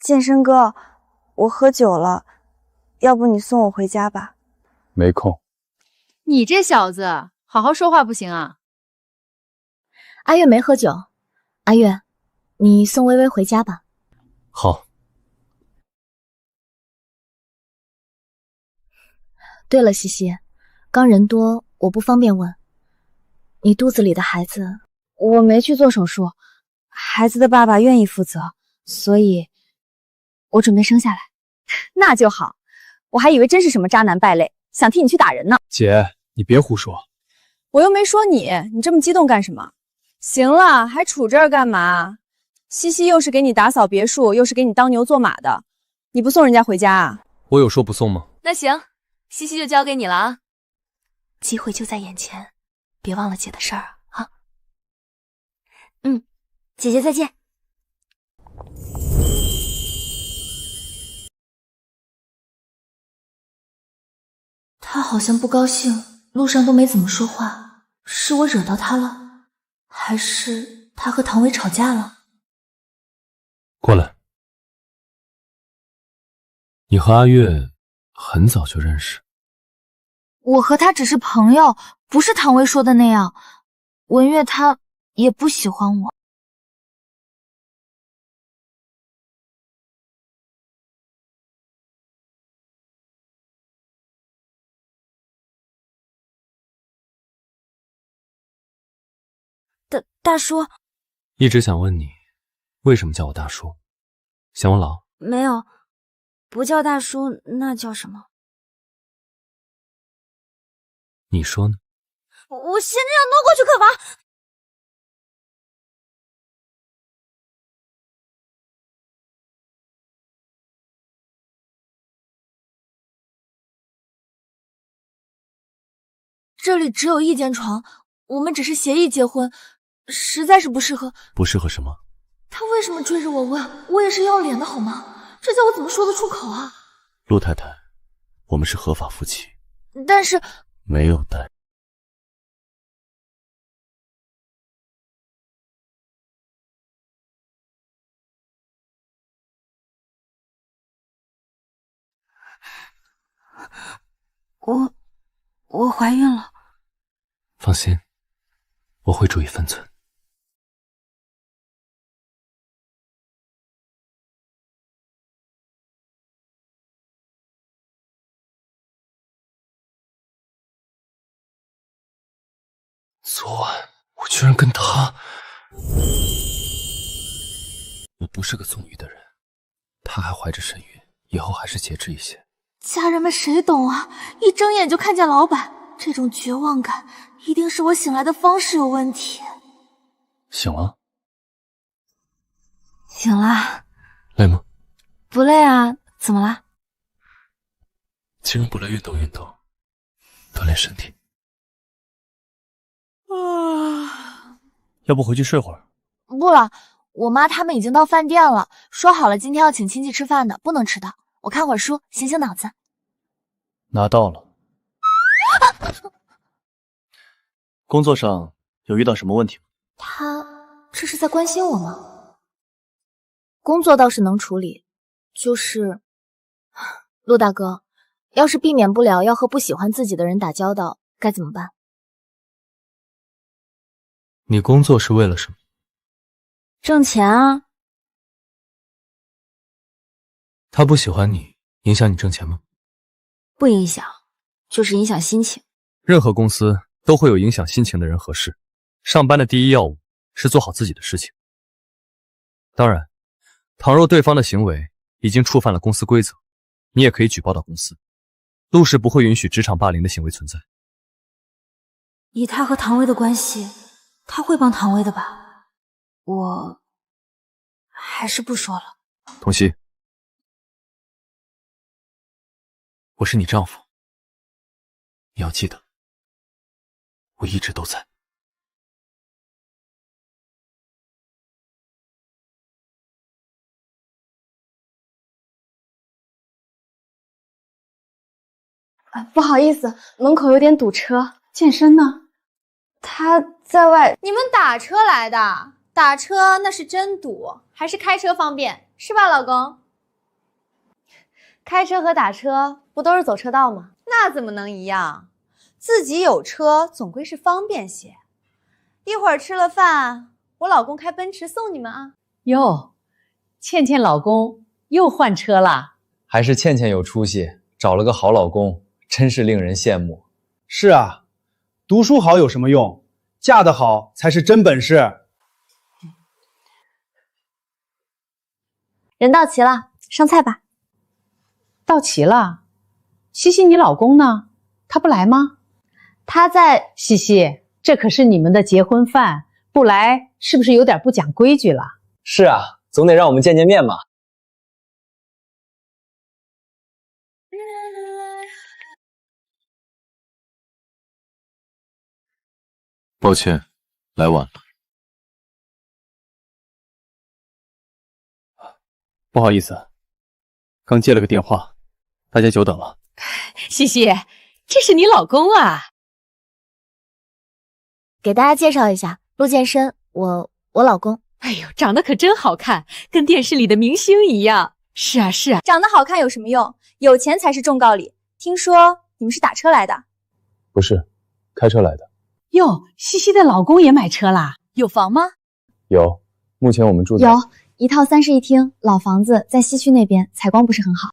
健身哥，我喝酒了，要不你送我回家吧？没空。你这小子，好好说话不行啊！阿月没喝酒，阿月，你送微微回家吧。好。对了，西西，刚人多，我不方便问，你肚子里的孩子……我没去做手术，孩子的爸爸愿意负责，所以我准备生下来。那就好，我还以为真是什么渣男败类，想替你去打人呢。姐，你别胡说。我又没说你，你这么激动干什么？行了，还杵这儿干嘛？西西又是给你打扫别墅，又是给你当牛做马的，你不送人家回家啊？我有说不送吗？那行，西西就交给你了啊。机会就在眼前，别忘了姐的事儿啊。姐姐再见。他好像不高兴，路上都没怎么说话，是我惹到他了，还是他和唐薇吵架了？过来。你和阿月很早就认识？我和他只是朋友，不是唐薇说的那样。文月他也不喜欢我。大叔，一直想问你，为什么叫我大叔？嫌我老？没有，不叫大叔，那叫什么？你说呢？我现在要挪过去可罚。这里只有一间床，我们只是协议结婚，实在是不适合。不适合什么？他为什么追着我问？我也是要脸的好吗？这叫我怎么说得出口啊？陆太太，我们是合法夫妻。但是没有但。我怀孕了。放心，我会注意分寸。昨晚我居然跟他……我不是个纵欲的人，他还怀着身孕，以后还是节制一些。家人们谁懂啊？一睁眼就看见老板，这种绝望感，一定是我醒来的方式有问题。醒了？醒了。累吗？不累啊，怎么了？既然不来运动运动，锻炼身体。要不回去睡会儿？不了，我妈他们已经到饭店了，说好了今天要请亲戚吃饭的，不能迟到。我看会儿书，醒醒脑子。拿到了。工作上有遇到什么问题吗？他这是在关心我吗？工作倒是能处理，就是陆大哥，要是避免不了要和不喜欢自己的人打交道，该怎么办？你工作是为了什么？挣钱啊。他不喜欢你，影响你挣钱吗？不影响，就是影响心情。任何公司都会有影响心情的人和事，上班的第一要务是做好自己的事情。当然，倘若对方的行为已经触犯了公司规则，你也可以举报到公司。陆氏不会允许职场霸凌的行为存在。以他和唐薇的关系，他会帮唐薇的吧？我还是不说了。童熙，我是你丈夫，你要记得，我一直都在。不好意思，门口有点堵车。健身呢？他在外。你们打车来的？打车那是真堵，还是开车方便，是吧，老公？开车和打车不都是走车道吗？那怎么能一样？自己有车总归是方便些。一会儿吃了饭，我老公开奔驰送你们啊。哟，倩倩老公又换车啦？还是倩倩有出息，找了个好老公，真是令人羡慕。是啊，读书好有什么用？嫁得好才是真本事。人到齐了，上菜吧。到齐了。西西，你老公呢？他不来吗？他在。西西，这可是你们的结婚饭，不来是不是有点不讲规矩了？是啊，总得让我们见见面嘛。抱歉，来晚了。不好意思，刚接了个电话，大家久等了。西西，这是你老公啊？给大家介绍一下，陆健身，我老公。哎呦，长得可真好看，跟电视里的明星一样。是啊是啊，长得好看有什么用？有钱才是重道理。听说你们是打车来的？不是，开车来的。哟，西西的老公也买车啦？有房吗？有，目前我们住在有一套3室1厅老房子，在西区那边，采光不是很好。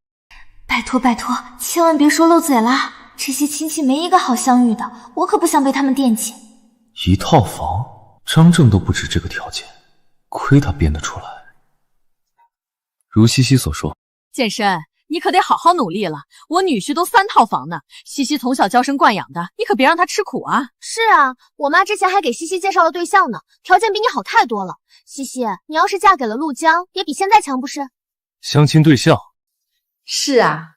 拜托拜托，千万别说漏嘴啦！这些亲戚没一个好相遇的，我可不想被他们惦记。一套房，张正都不止这个条件，亏他编得出来。如西西所说，健身，你可得好好努力了。我女婿都3套房呢，西西从小娇生惯养的，你可别让她吃苦啊。是啊，我妈之前还给西西介绍了对象呢，条件比你好太多了。西西，你要是嫁给了陆江，也比现在强不是？相亲对象。是啊，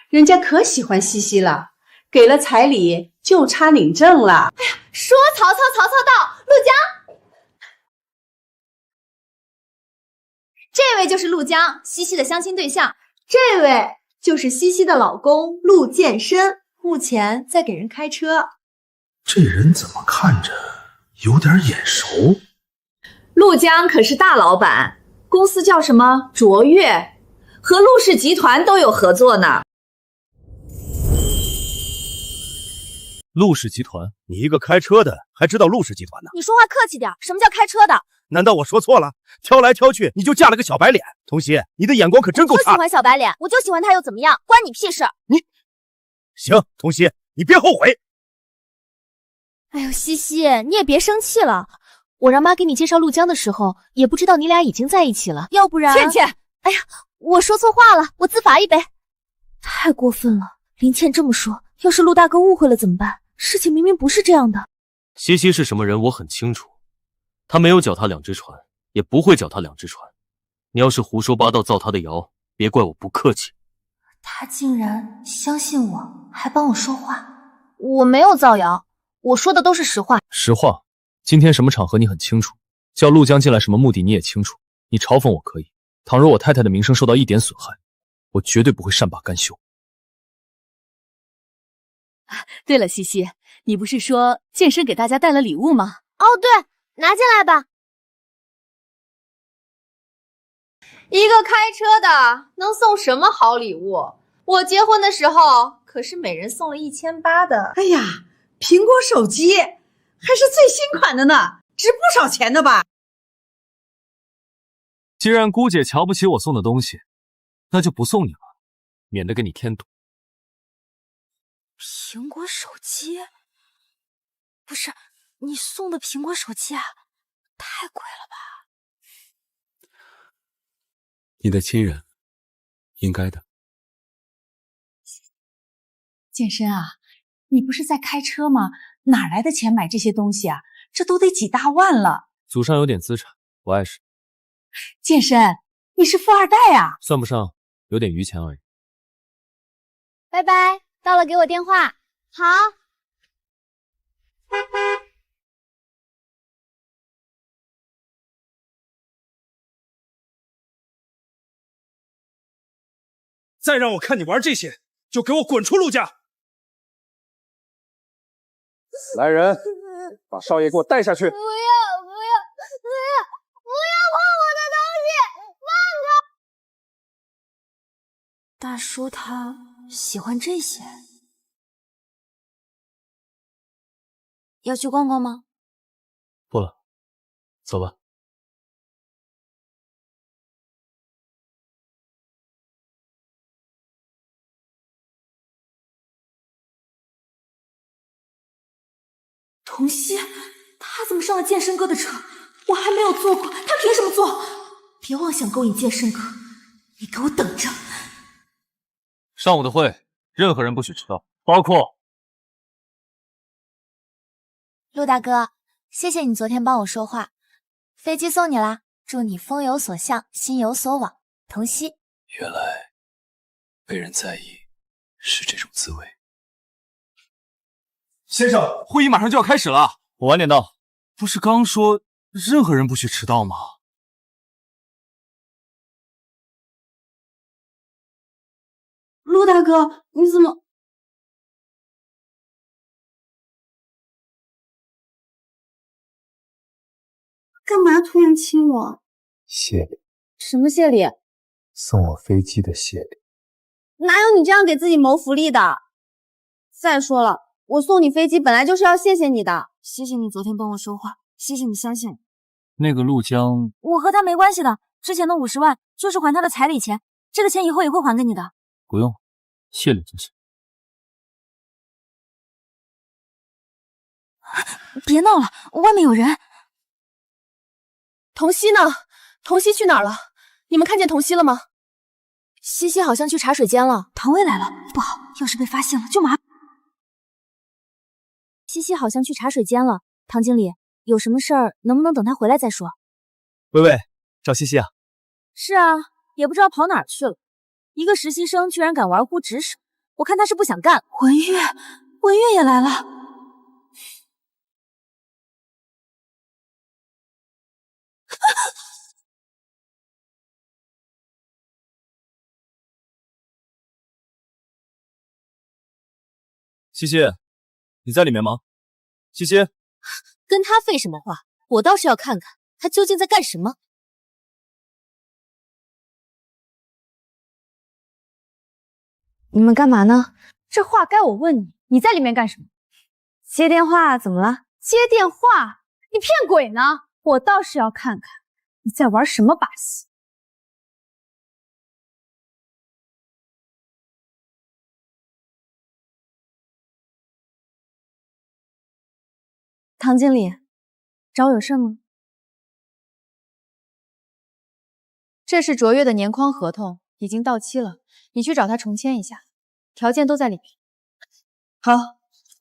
人家可喜欢西西了，给了彩礼就差领证了。哎呀，说曹操，曹操到，陆江。这位就是陆江，西西的相亲对象。这位就是西西的老公陆健身，目前在给人开车。这人怎么看着有点眼熟？陆江可是大老板，公司叫什么卓越，和陆氏集团都有合作呢。陆氏集团？你一个开车的还知道陆氏集团呢？你说话客气点，什么叫开车的？难道我说错了？挑来挑去，你就嫁了个小白脸。童熙，你的眼光可真够差。我喜欢小白脸，我就喜欢他又怎么样？关你屁事！行，童熙，你别后悔。哎呦，西西，你也别生气了。我让妈给你介绍陆江的时候，也不知道你俩已经在一起了，要不然……倩倩，哎呀，我说错话了，我自罚一杯。太过分了，林倩这么说，要是陆大哥误会了怎么办？事情明明不是这样的。西西是什么人，我很清楚。他没有脚踏两只船，也不会脚踏两只船。你要是胡说八道造他的谣，别怪我不客气。他竟然相信我，还帮我说话。我没有造谣，我说的都是实话。实话，今天什么场合你很清楚，叫陆江进来什么目的你也清楚。你嘲讽我可以，倘若我太太的名声受到一点损害，我绝对不会善罢甘休。对了，西西，你不是说健身给大家带了礼物吗？哦，对，拿进来吧。一个开车的能送什么好礼物？我结婚的时候可是每人送了1800的。哎呀，苹果手机还是最新款的呢，值不少钱的吧？既然姑姐瞧不起我送的东西，那就不送你了，免得给你添堵。苹果手机？不是，你送的苹果手机啊，太贵了吧？你的亲人，应该的。健身啊，你不是在开车吗？哪来的钱买这些东西啊？这都得几大万了。祖上有点资产，不碍事。健身，你是富二代啊？算不上，有点余钱而已。拜拜，到了给我电话。好。再让我看你玩这些，就给我滚出陆家！来人，把少爷给我带下去！不要碰我的东西，放开！大叔他喜欢这些，要去逛逛吗？不了，走吧。童熙，他怎么上了健身哥的车？我还没有坐过，他凭什么坐？别妄想勾引健身哥，你给我等着！上午的会，任何人不许迟到，包括陆大哥，谢谢你昨天帮我说话，飞机送你啦，祝你风有所向，心有所往。童熙，原来被人在意是这种滋味。先生，会议马上就要开始了，我晚点到。不是刚说任何人不许迟到吗？陆大哥，你怎么？干嘛突然亲我？谢礼。什么谢礼？送我飞机的谢礼。哪有你这样给自己谋福利的？再说了，我送你飞机本来就是要谢谢你的。谢谢你昨天帮我说话，谢谢你相信那个陆江，我和他没关系的。之前的50万就是还他的彩礼钱，这个钱以后也会还给你的。不用，谢礼就行。别闹了，外面有人。童熙呢？童熙去哪儿了？你们看见童熙了吗？西西好像去茶水间了。唐薇来了，不好，要是被发现了就麻烦。西西好像去茶水间了，唐经理，有什么事儿能不能等他回来再说？喂喂，找西西啊？是啊，也不知道跑哪儿去了。一个实习生居然敢玩忽职守，我看他是不想干。文月也来了。西西，你在里面吗？西西，跟他废什么话？我倒是要看看他究竟在干什么。你们干嘛呢？这话该我问你，你在里面干什么？接电话怎么了？接电话？你骗鬼呢！我倒是要看看你在玩什么把戏。唐经理，找我有事吗？这是卓越的年框合同，已经到期了，你去找他重签一下，条件都在里面。好，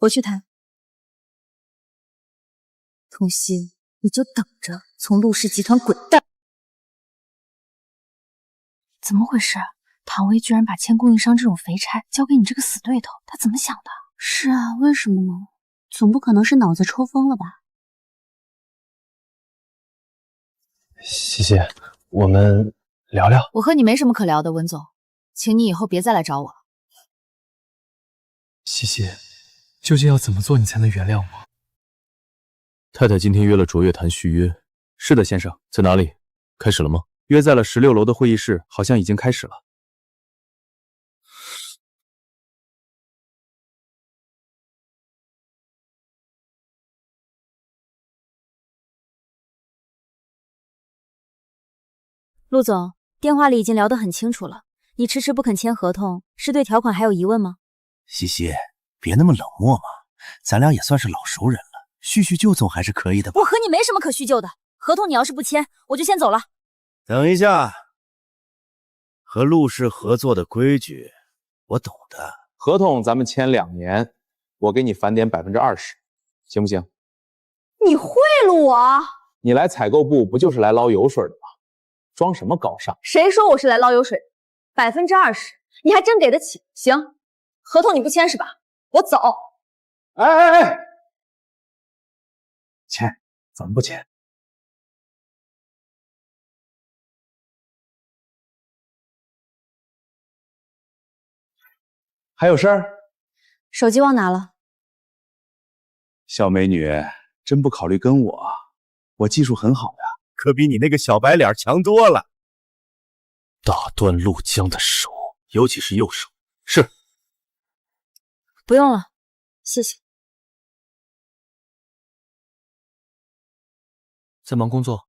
我去谈。童熙，你就等着从陆氏集团滚蛋！怎么回事？唐薇居然把签供应商这种肥差交给你这个死对头，他怎么想的？是啊，为什么呢？总不可能是脑子抽风了吧？西西，我们聊聊。我和你没什么可聊的，文总，请你以后别再来找我了。西西，究竟要怎么做你才能原谅我？太太今天约了卓越谈续约。是的，先生，在哪里？开始了吗？约在了16楼的会议室，好像已经开始了。陆总，电话里已经聊得很清楚了，你迟迟不肯签合同，是对条款还有疑问吗？西西，别那么冷漠嘛，咱俩也算是老熟人了，叙叙旧总还是可以的吧？我和你没什么可叙旧的，合同你要是不签，我就先走了。等一下，和陆氏合作的规矩我懂的。合同咱们签2年，我给你返点20%，行不行？你贿赂我？你来采购部不就是来捞油水的吗？装什么高尚？谁说我是来捞油水的？20%，你还真给得起？行，合同你不签是吧？我走。哎，签，怎么不签？还有事儿？手机忘拿了。小美女，真不考虑跟我？我技术很好呀，可比你那个小白脸强多了。打断陆江的手，尤其是右手。是。不用了，谢谢。在忙工作？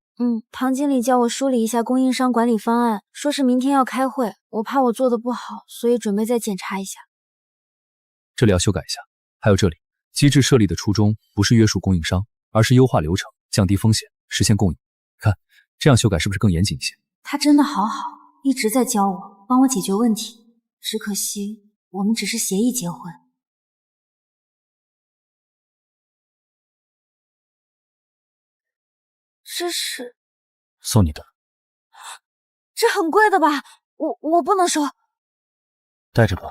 唐经理叫我梳理一下供应商管理方案，说是明天要开会，我怕我做的不好，所以准备再检查一下。这里要修改一下。还有这里，机制设立的初衷不是约束供应商，而是优化流程，降低风险，实现共赢。看，这样修改是不是更严谨一些？他真的好好，一直在教我，帮我解决问题。只可惜我们只是协议结婚。这是送你的。这很贵的吧？我不能收。带着吧，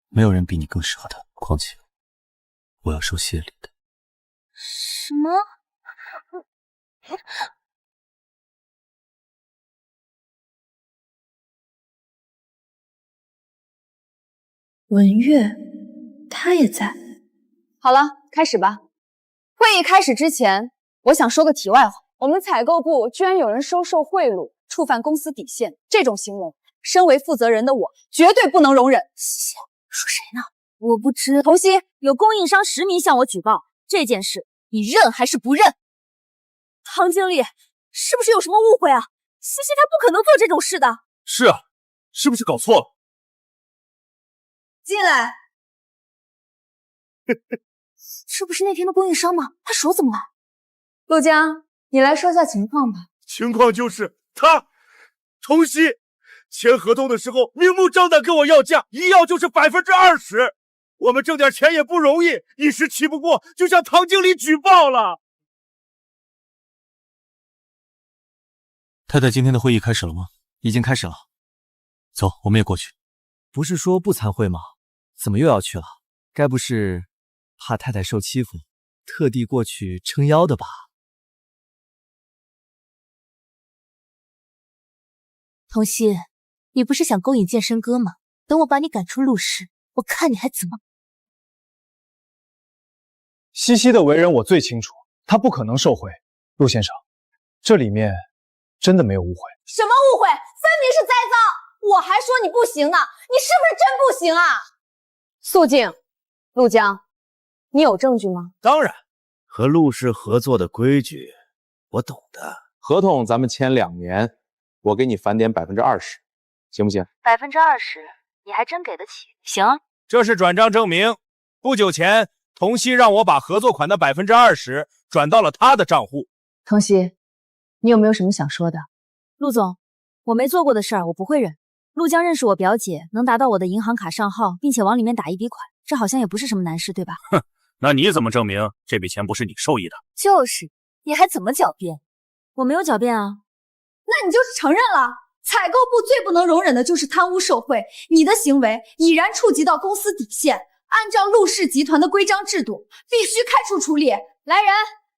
没有人比你更适合它。况且，我要收谢礼的。什么？文月，他也在。好了，开始吧。会议开始之前，我想说个题外话。我们采购部居然有人收受贿赂，触犯公司底线，这种行为，身为负责人的我绝对不能容忍。说谁呢？我不知。童熙，有供应商实名向我举报这件事，你认还是不认？唐经理，是不是有什么误会啊？西西他不可能做这种事的。是啊，是不是搞错了？进来。这不是那天的供应商吗？他手怎么了？陆江，你来说下情况吧。情况就是他，童熙签合同的时候明目张胆跟我要价，一要就是20%。我们挣点钱也不容易，一时气不过就向唐经理举报了。太太，今天的会议开始了吗？已经开始了。走，我们也过去。不是说不参会吗？怎么又要去了？该不是怕太太受欺负，特地过去撑腰的吧？童熙，你不是想勾引健身哥吗？等我把你赶出陆氏，我看你还怎么……西西的为人我最清楚，她不可能受贿。陆先生，这里面真的没有误会。什么误会？分明是栽赃！我还说你不行呢，你是不是真不行啊？肃静，陆江，你有证据吗？当然，和陆氏合作的规矩我懂的。合同咱们签2年，我给你返点20%，行不行？20%，你还真给得起。行啊。这是转账证明。不久前，童曦让我把合作款的20%转到了他的账户。童曦，你有没有什么想说的？陆总，我没做过的事儿，我不会忍。陆江认识我表姐，能达到我的银行卡账号，并且往里面打一笔款，这好像也不是什么难事，对吧？哼，那你怎么证明这笔钱不是你受益的？就是，你还怎么狡辩？我没有狡辩啊。那你就是承认了。采购部最不能容忍的就是贪污受贿，你的行为已然触及到公司底线，按照陆氏集团的规章制度，必须开除处理。来人，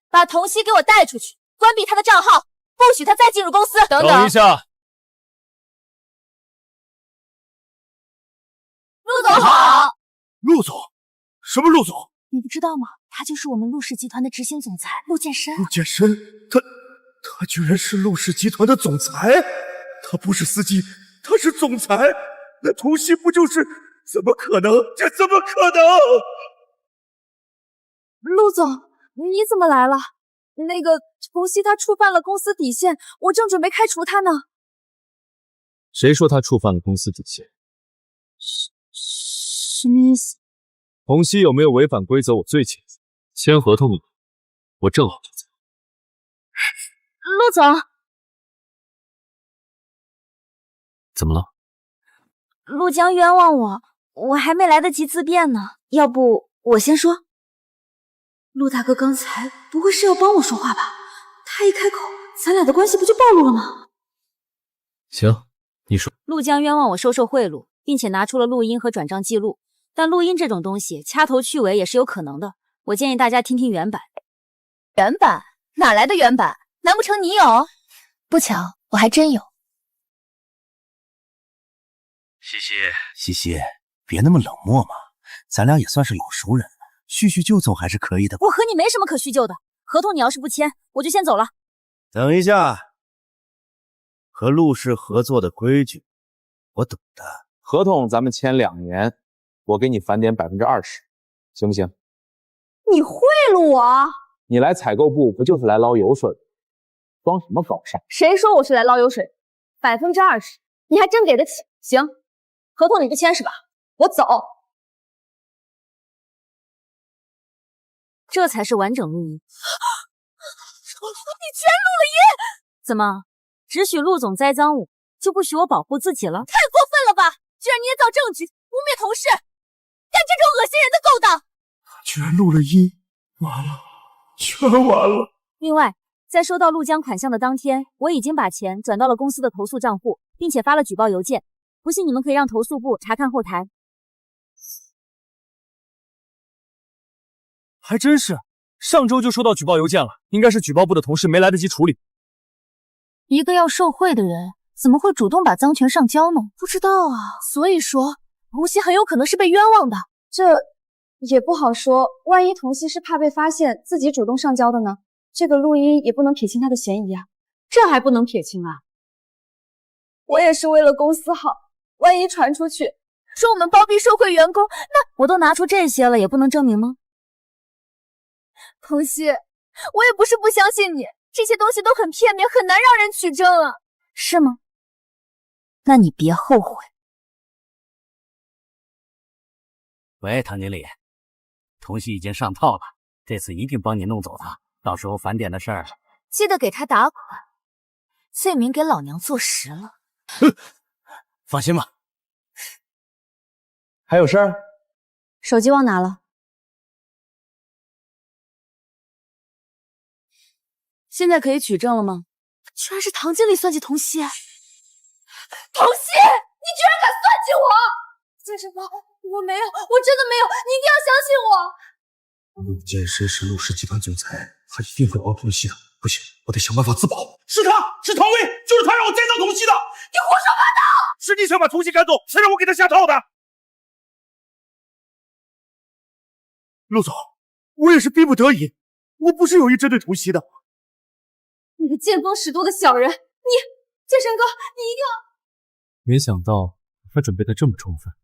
把童曦给我带出去，关闭他的账号，不许他再进入公司。等一下。陆总好。陆总？什么陆总？你不知道吗？他就是我们陆氏集团的执行总裁陆建深。陆建深，他居然是陆氏集团的总裁？他不是司机，他是总裁。那童曦不就是？怎么可能？这怎么可能？陆总，你怎么来了？那个童曦他触犯了公司底线，我正准备开除他呢。谁说他触犯了公司底线？什么意思？童曦有没有违反规则？我最清楚。签合同了，我正好就在。陆总，怎么了？陆江冤枉我，我还没来得及自辩呢。要不我先说。陆大哥刚才不会是要帮我说话吧？他一开口，咱俩的关系不就暴露了吗？行，你说。陆江冤枉我收受贿赂，并且拿出了录音和转账记录。但录音这种东西，掐头去尾也是有可能的。我建议大家听听原版。原版？哪来的原版？难不成你有？不巧，我还真有。西西，别那么冷漠嘛，咱俩也算是老熟人了，叙叙旧总还是可以的。我和你没什么可叙旧的，合同你要是不签，我就先走了。等一下，和陆氏合作的规矩，我懂的。合同咱们签2年，我给你返点20%，行不行？你贿赂我？你来采购部不就是来捞油水的？装什么高尚？谁说我是来捞油水？20%，你还真给得起？行，合同你不签是吧？我走。这才是完整录音。你居然录了音？怎么，只许陆总栽赃我，就不许我保护自己了？太过分了吧！居然捏造证据，污蔑同事，干这种恶心人的勾当！他居然录了音，完了，全完了。另外，在收到陆江款项的当天，我已经把钱转到了公司的投诉账户，并且发了举报邮件。不信你们可以让投诉部查看后台。还真是，上周就收到举报邮件了，应该是举报部的同事没来得及处理。一个要受贿的人，怎么会主动把赃权上交呢？不知道啊，所以说童曦很有可能是被冤枉的。这也不好说，万一童曦是怕被发现自己主动上交的呢？这个录音也不能撇清他的嫌疑啊。这还不能撇清啊？我也是为了公司好，万一传出去说我们包庇受贿员工，那我都拿出这些了，也不能证明吗？童曦，我也不是不相信你，这些东西都很片面，很难让人取证啊。是吗？那你别后悔。喂，唐经理，童曦已经上套了，这次一定帮你弄走他，到时候返点的事儿，记得给他打款，罪名给老娘坐实了。放心吧。还有事儿？手机忘拿了。现在可以取证了吗？居然是唐经理算计童曦！童曦，你居然敢算计我！健身包，我没有，我真的没有，你一定要相信我。陆建深是陆氏集团总裁，他一定会保童曦的。不行，我得想办法自保。是他，是唐薇，就是他让我栽赃童曦的。你胡说八道！是你想把童曦赶走，才让我给他下套的。陆总，我也是逼不得已，我不是有意针对童曦的。你个见风使舵的小人，你，健身哥，你一定要……没想到他准备的这么充分，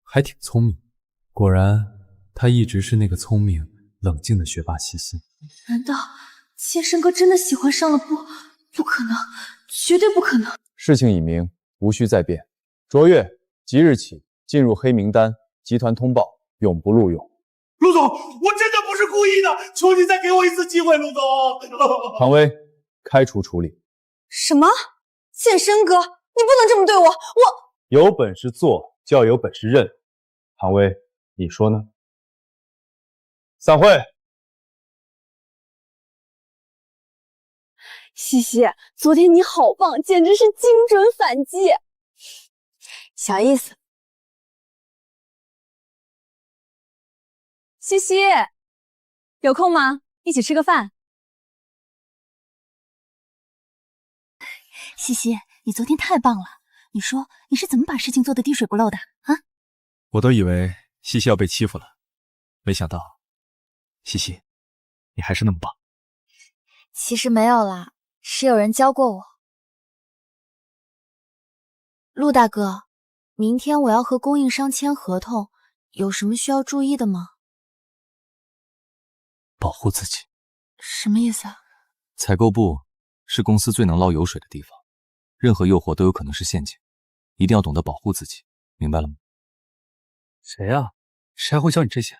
还挺聪明。果然，他一直是那个聪明冷静的学霸西西。难道剑圣哥真的喜欢上了不可能，绝对不可能。事情已明，无需再辩。卓越即日起进入黑名单，集团通报，永不录用。陆总，我真的不是故意的，求你再给我一次机会，陆总。唐薇，开除处理。什么？剑圣哥，你不能这么对我！有本事做，就要有本事认。唐薇，你说呢？散会。西西，昨天你好棒，简直是精准反击。小意思。西西，有空吗？一起吃个饭。西西，你昨天太棒了，你说你是怎么把事情做得滴水不漏的啊？我都以为西西要被欺负了，没想到，西西，你还是那么棒。其实没有啦，是有人教过我。陆大哥，明天我要和供应商签合同，有什么需要注意的吗？保护自己。什么意思啊？采购部是公司最能捞油水的地方，任何诱惑都有可能是陷阱，一定要懂得保护自己，明白了吗？谁呀？谁还会教你这些？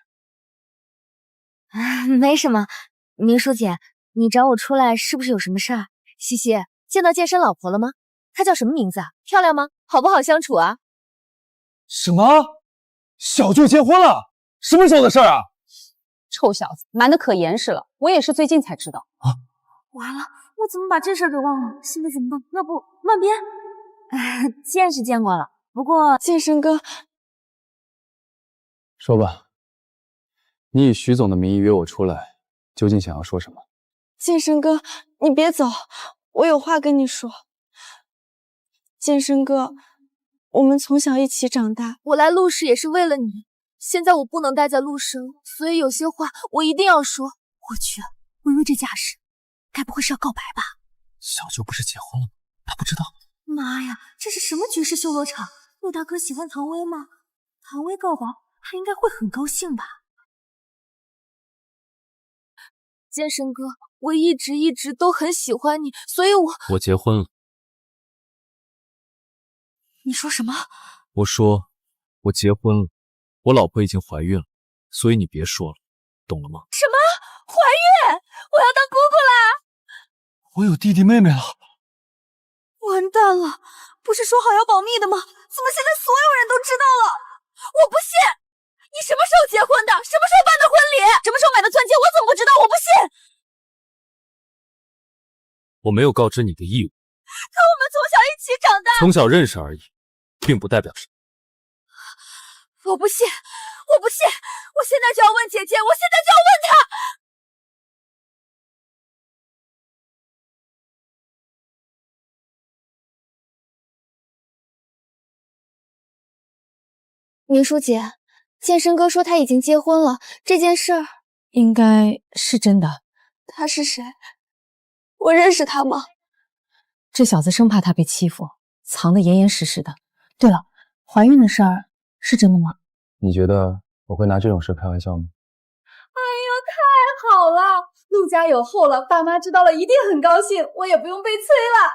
没什么。明书姐，你找我出来是不是有什么事儿？西西，见到健身老婆了吗？她叫什么名字啊？漂亮吗？好不好相处啊？什么？小舅结婚了？什么时候的事儿啊？臭小子，瞒得可严实了，我也是最近才知道。啊！完了，我怎么把这事儿给忘了？现在怎么办？要不乱编？见是见过了，不过剑圣哥，说吧，你以徐总的名义约我出来，究竟想要说什么？剑圣哥，你别走，我有话跟你说。剑圣哥，我们从小一起长大，我来陆氏也是为了你。现在我不能待在陆氏了，所以有些话我一定要说。我去，微微这架势，该不会是要告白吧？小舅不是结婚了吗？他不知道？妈呀，这是什么绝世修罗场？陆大哥喜欢唐薇吗？唐薇告白，他应该会很高兴吧？剑圣哥，我一直都很喜欢你，所以我结婚了。你说什么？我说我结婚了，我老婆已经怀孕了，所以你别说了，懂了吗？什么？怀孕？我要当姑姑啦！我有弟弟妹妹了。完蛋了，不是说好要保密的吗？怎么现在所有人都知道了？我不信！你什么时候结婚的？什么时候办的婚礼？什么时候买的钻戒？我怎么不知道？我不信！我没有告知你的义务。可我们从小一起长大，从小认识而已，并不代表什么。我不信！我不信！我现在就要问姐姐！我现在就要问她！明书姐，剑圣哥说他已经结婚了，这件事儿应该是真的。他是谁？我认识他吗？这小子生怕他被欺负，藏得严严实实的。对了，怀孕的事儿是真的吗？你觉得我会拿这种事开玩笑吗？哎呦，太好了！陆家有后了，爸妈知道了一定很高兴，我也不用被催了。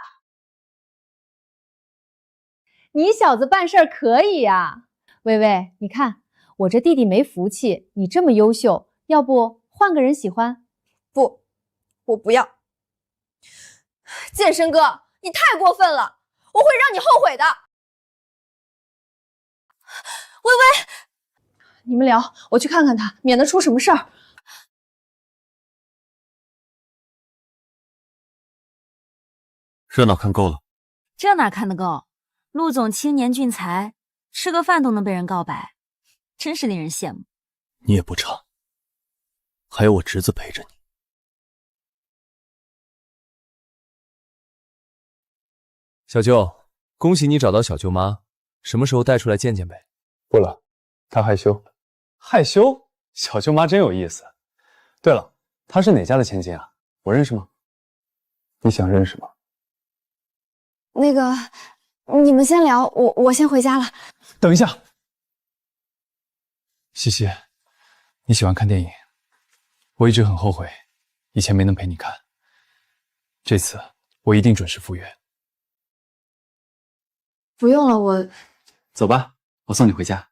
你小子办事儿可以呀，薇薇，你看我这弟弟没福气，你这么优秀，要不换个人喜欢？不，我不要。剑圣哥，你太过分了，我会让你后悔的。薇薇，你们聊，我去看看他，免得出什么事儿。热闹看够了，这哪看得够？陆总青年俊才，吃个饭都能被人告白，真是令人羡慕。你也不差，还有我侄子陪着你。小舅，恭喜你找到小舅妈，什么时候带出来见见呗？不了，她害羞。害羞？小舅妈真有意思。对了，她是哪家的千金啊？我认识吗？你想认识吗？那个，你们先聊，我先回家了。等一下，西西，你喜欢看电影，我一直很后悔以前没能陪你看。这次我一定准时赴约。不用了，我走吧，我送你回家。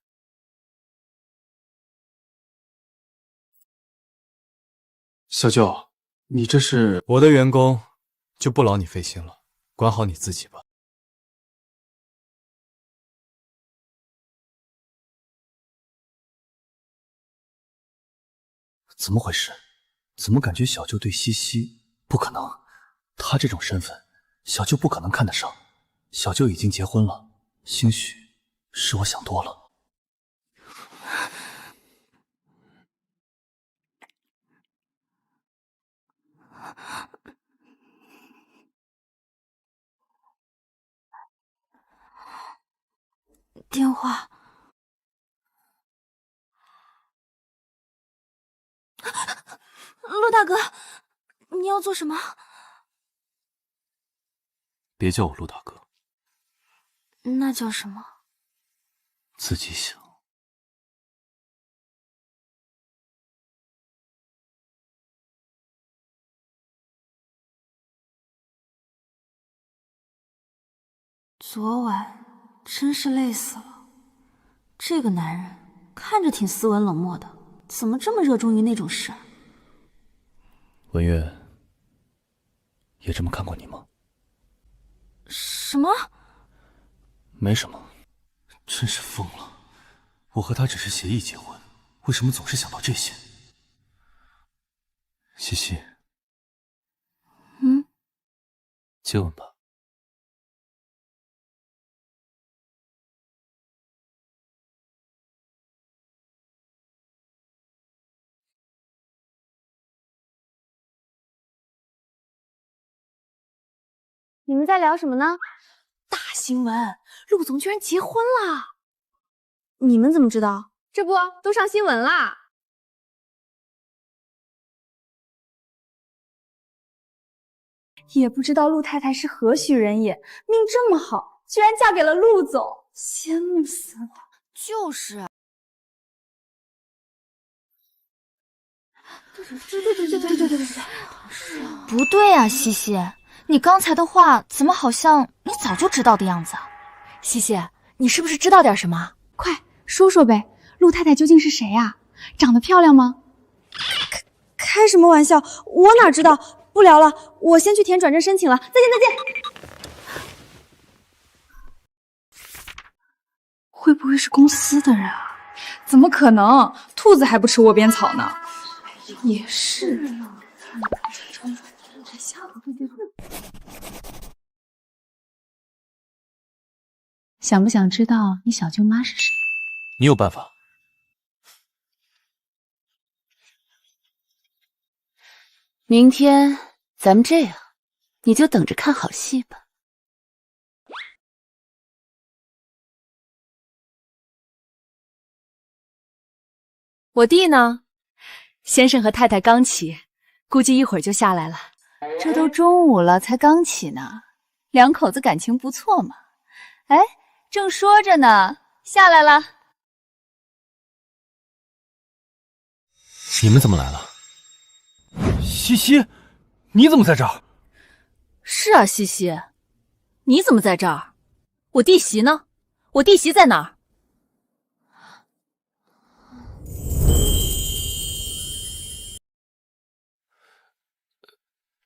小舅，你这是……我的员工就不劳你费心了，管好你自己吧。怎么回事？怎么感觉小舅对西西……不可能，他这种身份，小舅不可能看得上。小舅已经结婚了，兴许是我想多了。电话。陆大哥，你要做什么？别叫我陆大哥，那叫什么？自己想。昨晚真是累死了。这个男人看着挺斯文冷漠的，怎么这么热衷于那种事儿？文月也这么看过你吗？什么？没什么，真是疯了。我和他只是协议结婚，为什么总是想到这些？西西，接吻吧。你们在聊什么呢？大新闻，陆总居然结婚了！你们怎么知道？这不都上新闻啦？也不知道陆太太是何许人也，命这么好，居然嫁给了陆总，羡慕死了。就是。对，不对啊，西西，你刚才的话怎么好像你早就知道的样子啊？西西，你是不是知道点什么？快说说呗，陆太太究竟是谁啊？长得漂亮吗？开什么玩笑，我哪知道？不聊了，我先去填转正申请了，再见再见。会不会是公司的人啊？怎么可能？兔子还不吃窝边草呢。也是。想不想知道你小舅妈是谁？你有办法？明天咱们这样，你就等着看好戏吧。我弟呢？先生和太太刚起，估计一会儿就下来了。这都中午了，才刚起呢，两口子感情不错嘛。哎，正说着呢，下来了。你们怎么来了？西西，你怎么在这儿？是啊，西西，你怎么在这儿？我弟媳呢？我弟媳在哪儿？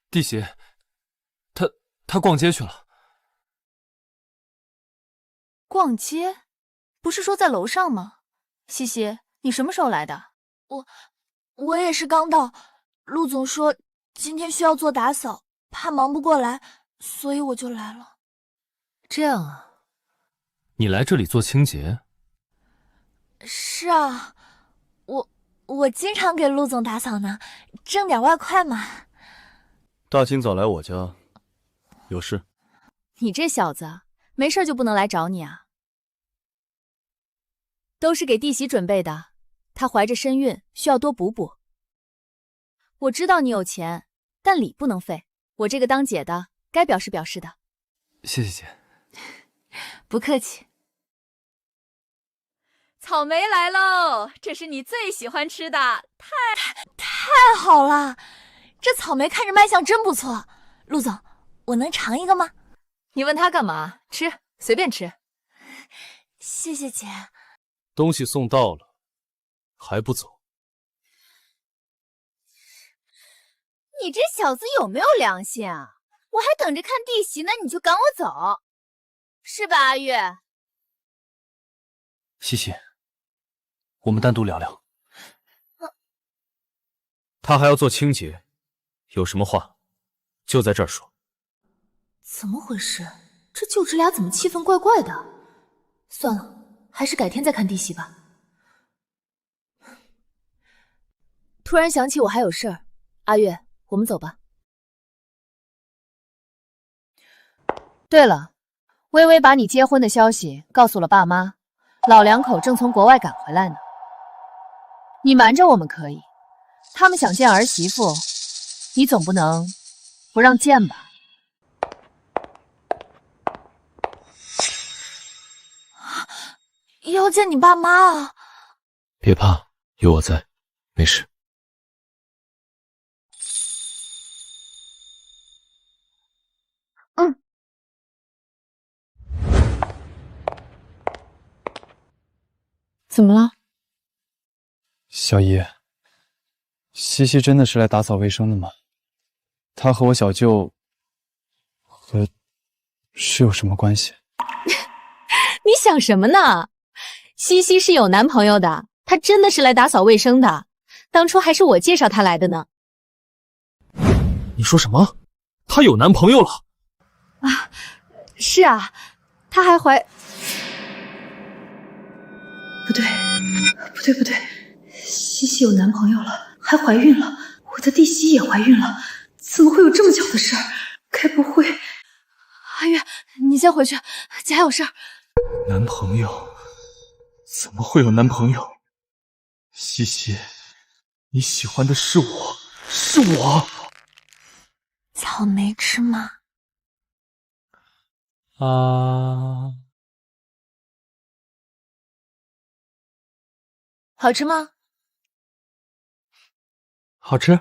弟媳，她逛街去了。逛街？不是说在楼上吗？西西，你什么时候来的？我也是刚到。陆总说今天需要做打扫，怕忙不过来，所以我就来了。这样啊。你来这里做清洁？是啊，我经常给陆总打扫呢，挣点外快嘛。大清早来我家，有事？你这小子没事就不能来找你啊？都是给弟媳准备的，她怀着身孕，需要多补补。我知道你有钱，但礼不能废。我这个当姐的该表示表示的。谢谢姐。不客气。草莓来喽！这是你最喜欢吃的，太好了！这草莓看着卖相真不错。陆总，我能尝一个吗？你问他干嘛？吃，随便吃。谢谢姐。东西送到了，还不走？你这小子有没有良心啊？我还等着看弟媳呢，你就赶我走，是吧，阿月？西西，我们单独聊聊。他还要做清洁，有什么话就在这儿说。怎么回事？这就职俩怎么气氛怪怪的？算了，还是改天再看弟媳吧。突然想起我还有事儿，阿月，我们走吧。对了，微微把你结婚的消息告诉了爸妈，老两口正从国外赶回来呢。你瞒着我们可以，他们想见儿媳妇，你总不能不让见吧？要见你爸妈啊！别怕，有我在，没事。怎么了？小姨，西西真的是来打扫卫生的吗？她和我小舅是有什么关系？你想什么呢？西西是有男朋友的，她真的是来打扫卫生的。当初还是我介绍她来的呢。你说什么？她有男朋友了？啊，是啊，她还怀……不对，西西有男朋友了，还怀孕了，我的弟媳也怀孕了，怎么会有这么巧的事儿？该不会……阿月，你先回去，姐还有事儿。男朋友？怎么会有男朋友？西西，你喜欢的是我，是我。草莓吃吗？啊，好吃吗？好吃。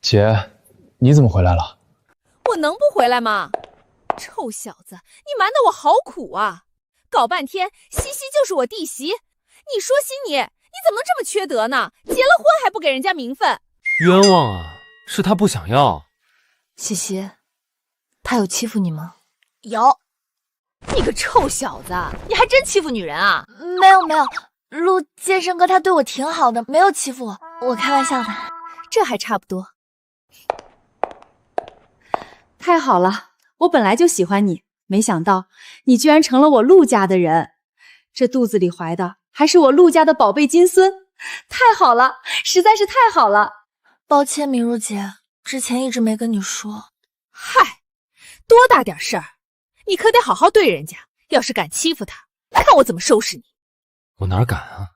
姐，你怎么回来了？我能不回来吗？臭小子，你瞒得我好苦啊！搞半天，西西就是我弟媳。你说西你怎么能这么缺德呢？结了婚还不给人家名分？冤枉啊！是他不想要。西西，他有欺负你吗？有。你个臭小子，你还真欺负女人啊？没有，陆健生哥他对我挺好的，没有欺负我，我开玩笑的。这还差不多。太好了，我本来就喜欢你，没想到你居然成了我陆家的人。这肚子里怀的还是我陆家的宝贝金孙，太好了，实在是太好了。抱歉，明如姐，之前一直没跟你说。嗨，多大点事儿，你可得好好对人家。要是敢欺负他，看我怎么收拾你。我哪敢啊！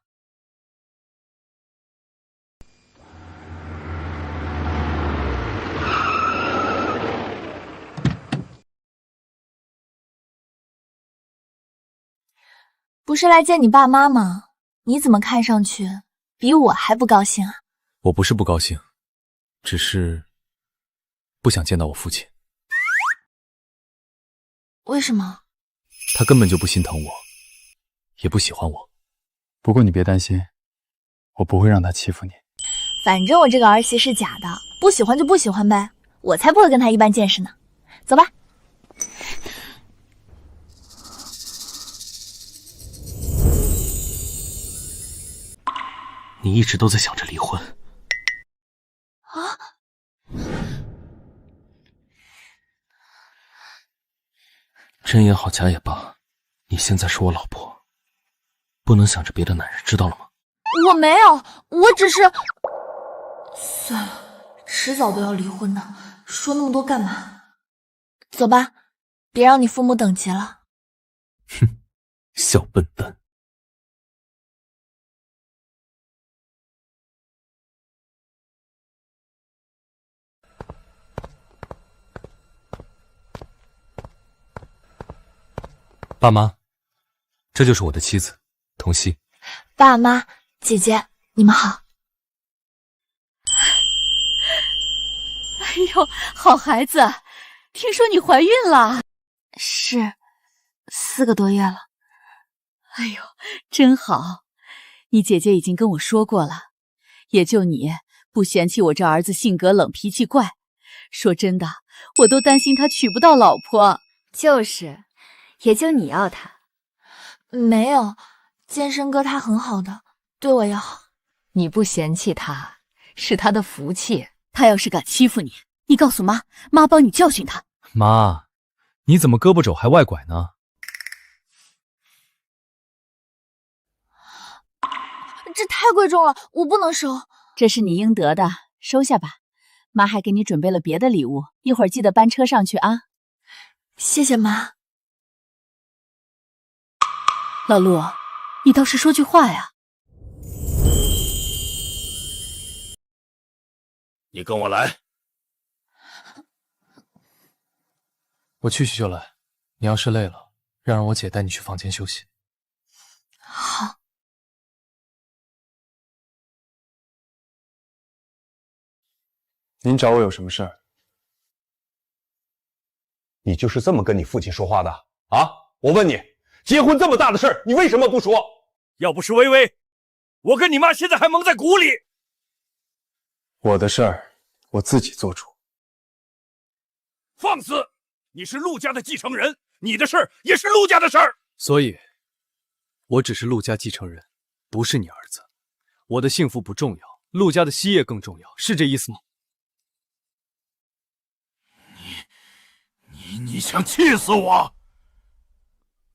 不是来见你爸妈吗？你怎么看上去比我还不高兴啊？我不是不高兴，只是不想见到我父亲。为什么？他根本就不心疼我，也不喜欢我。不过你别担心，我不会让他欺负你。反正我这个儿媳是假的，不喜欢就不喜欢呗，我才不会跟他一般见识呢。走吧。你一直都在想着离婚啊？真也好，假也罢，你现在是我老婆，不能想着别的男人，知道了吗？我没有，我只是……算了，迟早都要离婚的，说那么多干嘛？走吧，别让你父母等急了。哼，小笨蛋。爸妈，这就是我的妻子童熙。爸妈、姐姐，你们好。哎呦，好孩子，听说你怀孕了？是，4个多月了。哎呦，真好！你姐姐已经跟我说过了，也就你不嫌弃我这儿子性格冷、脾气怪。说真的，我都担心他娶不到老婆。就是，也就你要他。没有，健身哥他很好的，对我也好。你不嫌弃他，是他的福气。他要是敢欺负你，你告诉妈，妈帮你教训他。妈，你怎么胳膊肘还外拐呢？这太贵重了，我不能收。这是你应得的，收下吧。妈还给你准备了别的礼物，一会儿记得搬车上去啊。谢谢妈。老陆，你倒是说句话呀。你跟我来。我去就来。你要是累了，让我姐带你去房间休息。好。您找我有什么事儿？你就是这么跟你父亲说话的啊？我问你，结婚这么大的事儿，你为什么不说？要不是微微，我跟你妈现在还蒙在鼓里。我的事儿，我自己做主。放肆！你是陆家的继承人，你的事儿也是陆家的事儿。所以，我只是陆家继承人，不是你儿子。我的幸福不重要，陆家的基业更重要，是这意思吗？你想气死我？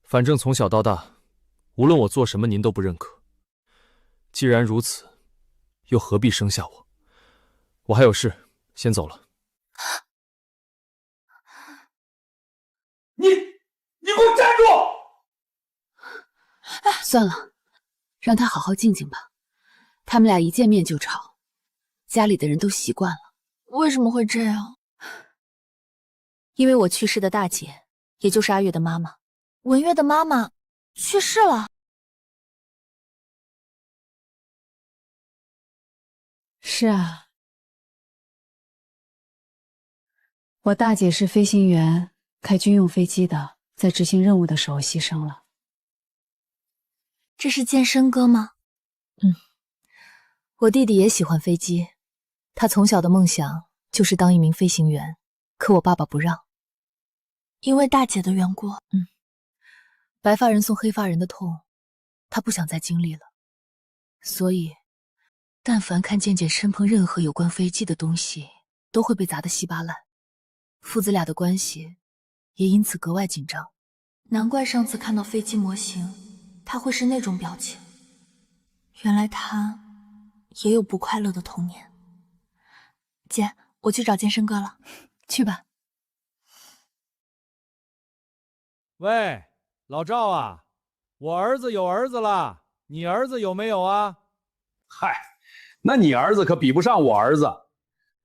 反正从小到大，无论我做什么，您都不认可。既然如此，又何必生下我？我还有事，先走了。你给我站住！算了，让他好好静静吧。他们俩一见面就吵，家里的人都习惯了。为什么会这样？因为我去世的大姐，也就是阿月的妈妈，文月的妈妈去世了。是啊，我大姐是飞行员，开军用飞机的，在执行任务的时候牺牲了。这是健身哥吗？我弟弟也喜欢飞机，他从小的梦想就是当一名飞行员，可我爸爸不让。因为大姐的缘故。白发人送黑发人的痛，他不想再经历了。所以，但凡看健健身碰任何有关飞机的东西，都会被砸得稀巴烂。父子俩的关系也因此格外紧张。难怪上次看到飞机模型，他会是那种表情。原来他也有不快乐的童年。姐，我去找健身哥了。去吧。喂，老赵啊，我儿子有儿子了，你儿子有没有啊？嗨，那你儿子可比不上我儿子。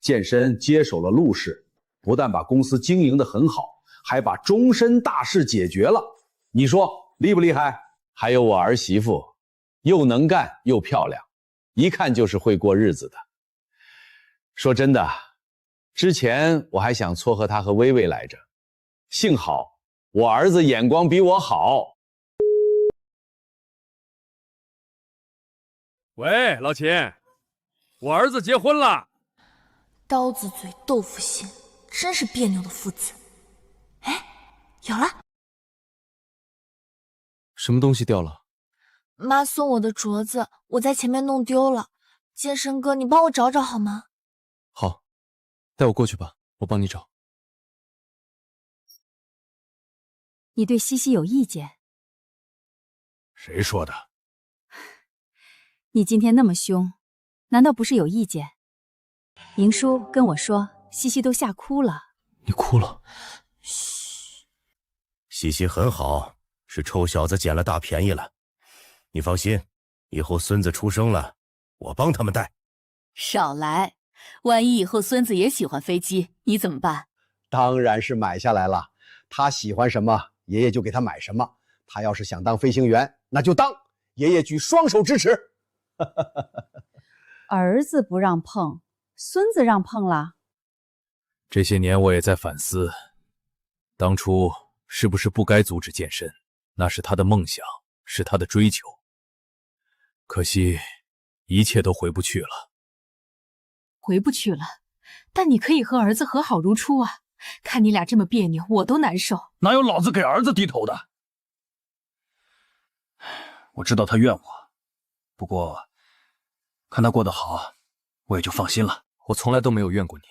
健身接手了陆氏，不但把公司经营得很好，还把终身大事解决了。你说厉不厉害？还有我儿媳妇，又能干又漂亮，一看就是会过日子的。说真的，之前我还想撮合她和薇薇来着，幸好我儿子眼光比我好。喂，老秦，我儿子结婚了。刀子嘴豆腐心，真是别扭的父子。哎，有了！什么东西掉了？妈送我的镯子，我在前面弄丢了。健身哥，你帮我找找好吗？好，带我过去吧，我帮你找。你对西西有意见？谁说的？你今天那么凶，难道不是有意见？宁叔跟我说，西西都吓哭了。你哭了？嘘，西西很好，是臭小子捡了大便宜了。你放心，以后孙子出生了，我帮他们带。少来，万一以后孙子也喜欢飞机，你怎么办？当然是买下来了，他喜欢什么，爷爷就给他买什么，他要是想当飞行员，那就当，爷爷举双手支持。儿子不让碰，孙子让碰了。这些年我也在反思，当初是不是不该阻止健身？那是他的梦想，是他的追求。可惜，一切都回不去了。回不去了，但你可以和儿子和好如初啊！看你俩这么别扭，我都难受。哪有老子给儿子低头的？我知道他怨我，不过看他过得好，我也就放心了。我从来都没有怨过你。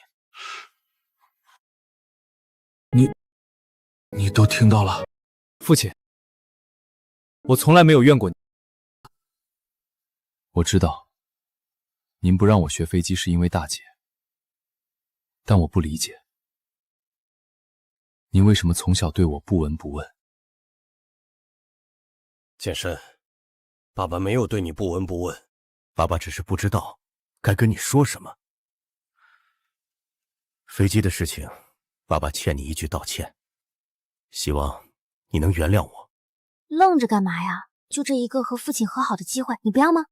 你都听到了，父亲，我从来没有怨过你。我知道，您不让我学飞机是因为大姐，但我不理解，您为什么从小对我不闻不问？健身，爸爸没有对你不闻不问，爸爸只是不知道该跟你说什么。飞机的事情，爸爸欠你一句道歉，希望你能原谅我。愣着干嘛呀？就这一个和父亲和好的机会，你不要吗？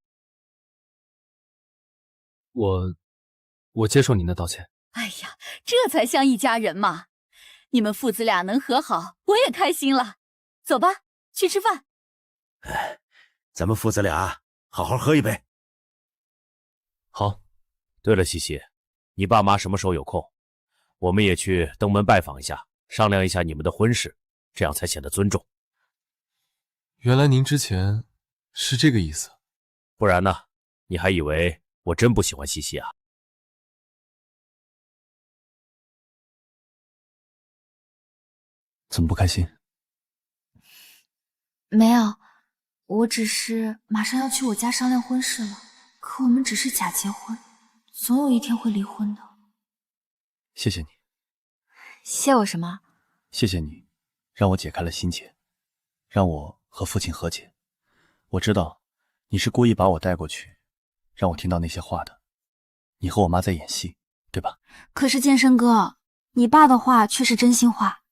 我接受您的道歉。哎呀，这才像一家人嘛！你们父子俩能和好，我也开心了。走吧，去吃饭。咱们父子俩好好喝一杯。好。对了，西西，你爸妈什么时候有空？我们也去登门拜访一下，商量一下你们的婚事，这样才显得尊重。原来您之前是这个意思。不然呢？你还以为我真不喜欢西西啊？怎么不开心？没有，我只是马上要去我家商量婚事了。可我们只是假结婚，总有一天会离婚的。谢谢你。谢我什么？谢谢你，让我解开了心结，让我和父亲和解。我知道你是故意把我带过去，让我听到那些话的。你和我妈在演戏，对吧？可是健身哥，你爸的话却是真心话。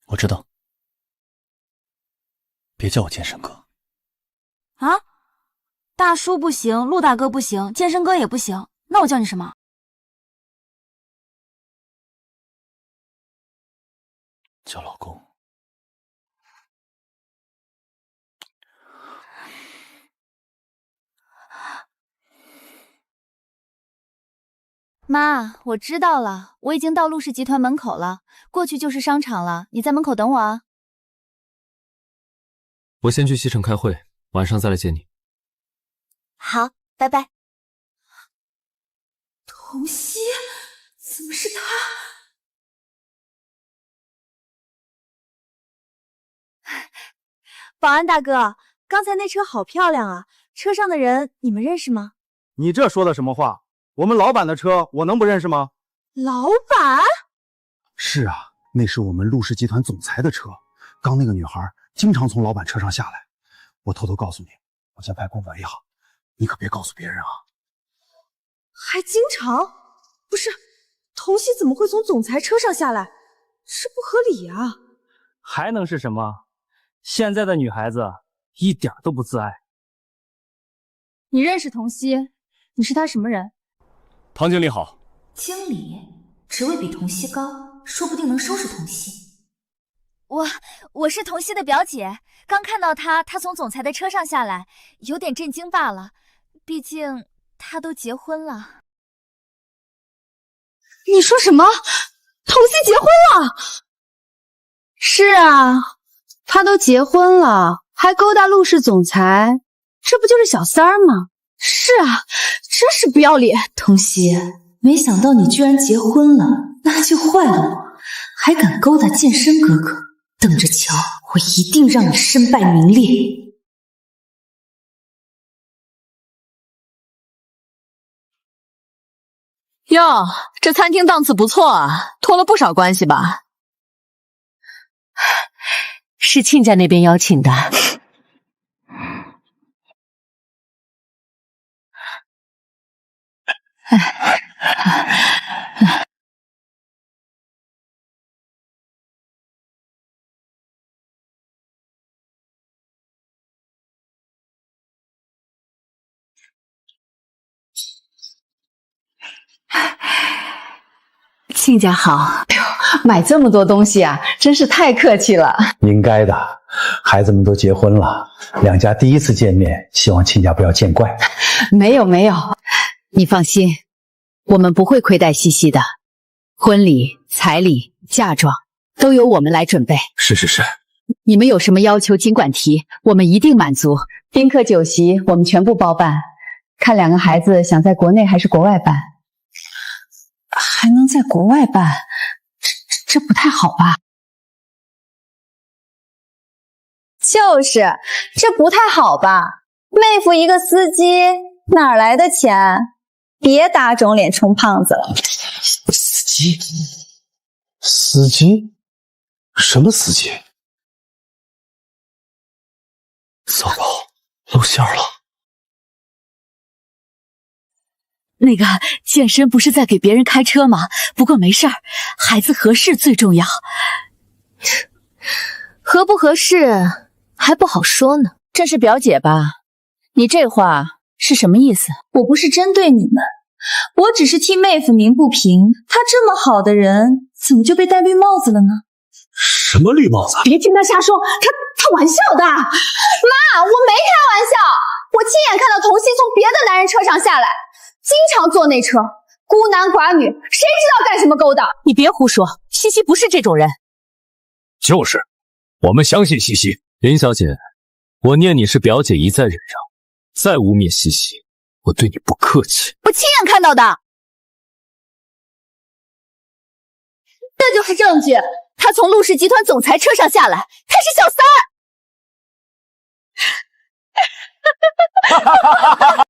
我知道。别叫我健身哥。啊？大叔不行，陆大哥不行，健身哥也不行，那我叫你什么？叫老公。妈，我知道了，我已经到陆氏集团门口了，过去就是商场了，你在门口等我啊。我先去西城开会，晚上再来接你。好，拜拜。童曦，怎么是他？保安大哥，刚才那车好漂亮啊，车上的人你们认识吗？你这说的什么话？我们老板的车，我能不认识吗？老板？是啊，那是我们陆氏集团总裁的车。刚那个女孩经常从老板车上下来。我偷偷告诉你，我先拍公文也好，你可别告诉别人啊。还经常？不是，童曦怎么会从总裁车上下来？这不合理啊！还能是什么？现在的女孩子一点都不自爱。你认识童曦？你是他什么人？唐经理好。经理，职位比童曦高，说不定能收拾童曦。我是童曦的表姐，刚看到她从总裁的车上下来，有点震惊罢了。毕竟她都结婚了。你说什么？童曦结婚了？是啊，他都结婚了，还勾搭陆氏总裁，这不就是小三儿吗？是啊，真是不要脸。童曦，没想到你居然结婚了，那就坏了我，还敢勾搭健身哥哥，等着瞧，我一定让你身败名裂。哟，这餐厅档次不错啊，托了不少关系吧？是亲家那边邀请的。亲家好。哎呦，买这么多东西啊，真是太客气了。应该的，孩子们都结婚了，两家第一次见面，希望亲家不要见怪。没有没有，你放心，我们不会亏待西西的。婚礼、彩礼、嫁妆都由我们来准备。是，你们有什么要求尽管提，我们一定满足。宾客酒席我们全部包办，看两个孩子想在国内还是国外办。还能在国外办，这不太好吧？就是，这不太好吧？妹夫一个司机，哪来的钱？别打肿脸充胖子了。司机？什么司机？糟糕，露馅了。那个健身不是在给别人开车吗？不过没事儿，孩子合适最重要。合不合适还不好说呢。这是表姐吧？你这话是什么意思？我不是针对你们，我只是替妹夫鸣不平。他这么好的人，怎么就被戴绿帽子了呢？什么绿帽子？别听他瞎说，他玩笑的。妈，我没开玩笑，我亲眼看到童心从别的男人车上下来。经常坐那车，孤男寡女，谁知道干什么勾当？你别胡说，西西不是这种人。就是，我们相信西西。林小姐，我念你是表姐一再忍让，再污蔑西西，我对你不客气。我亲眼看到的，这就是证据。他从陆氏集团总裁车上下来，他是小三儿。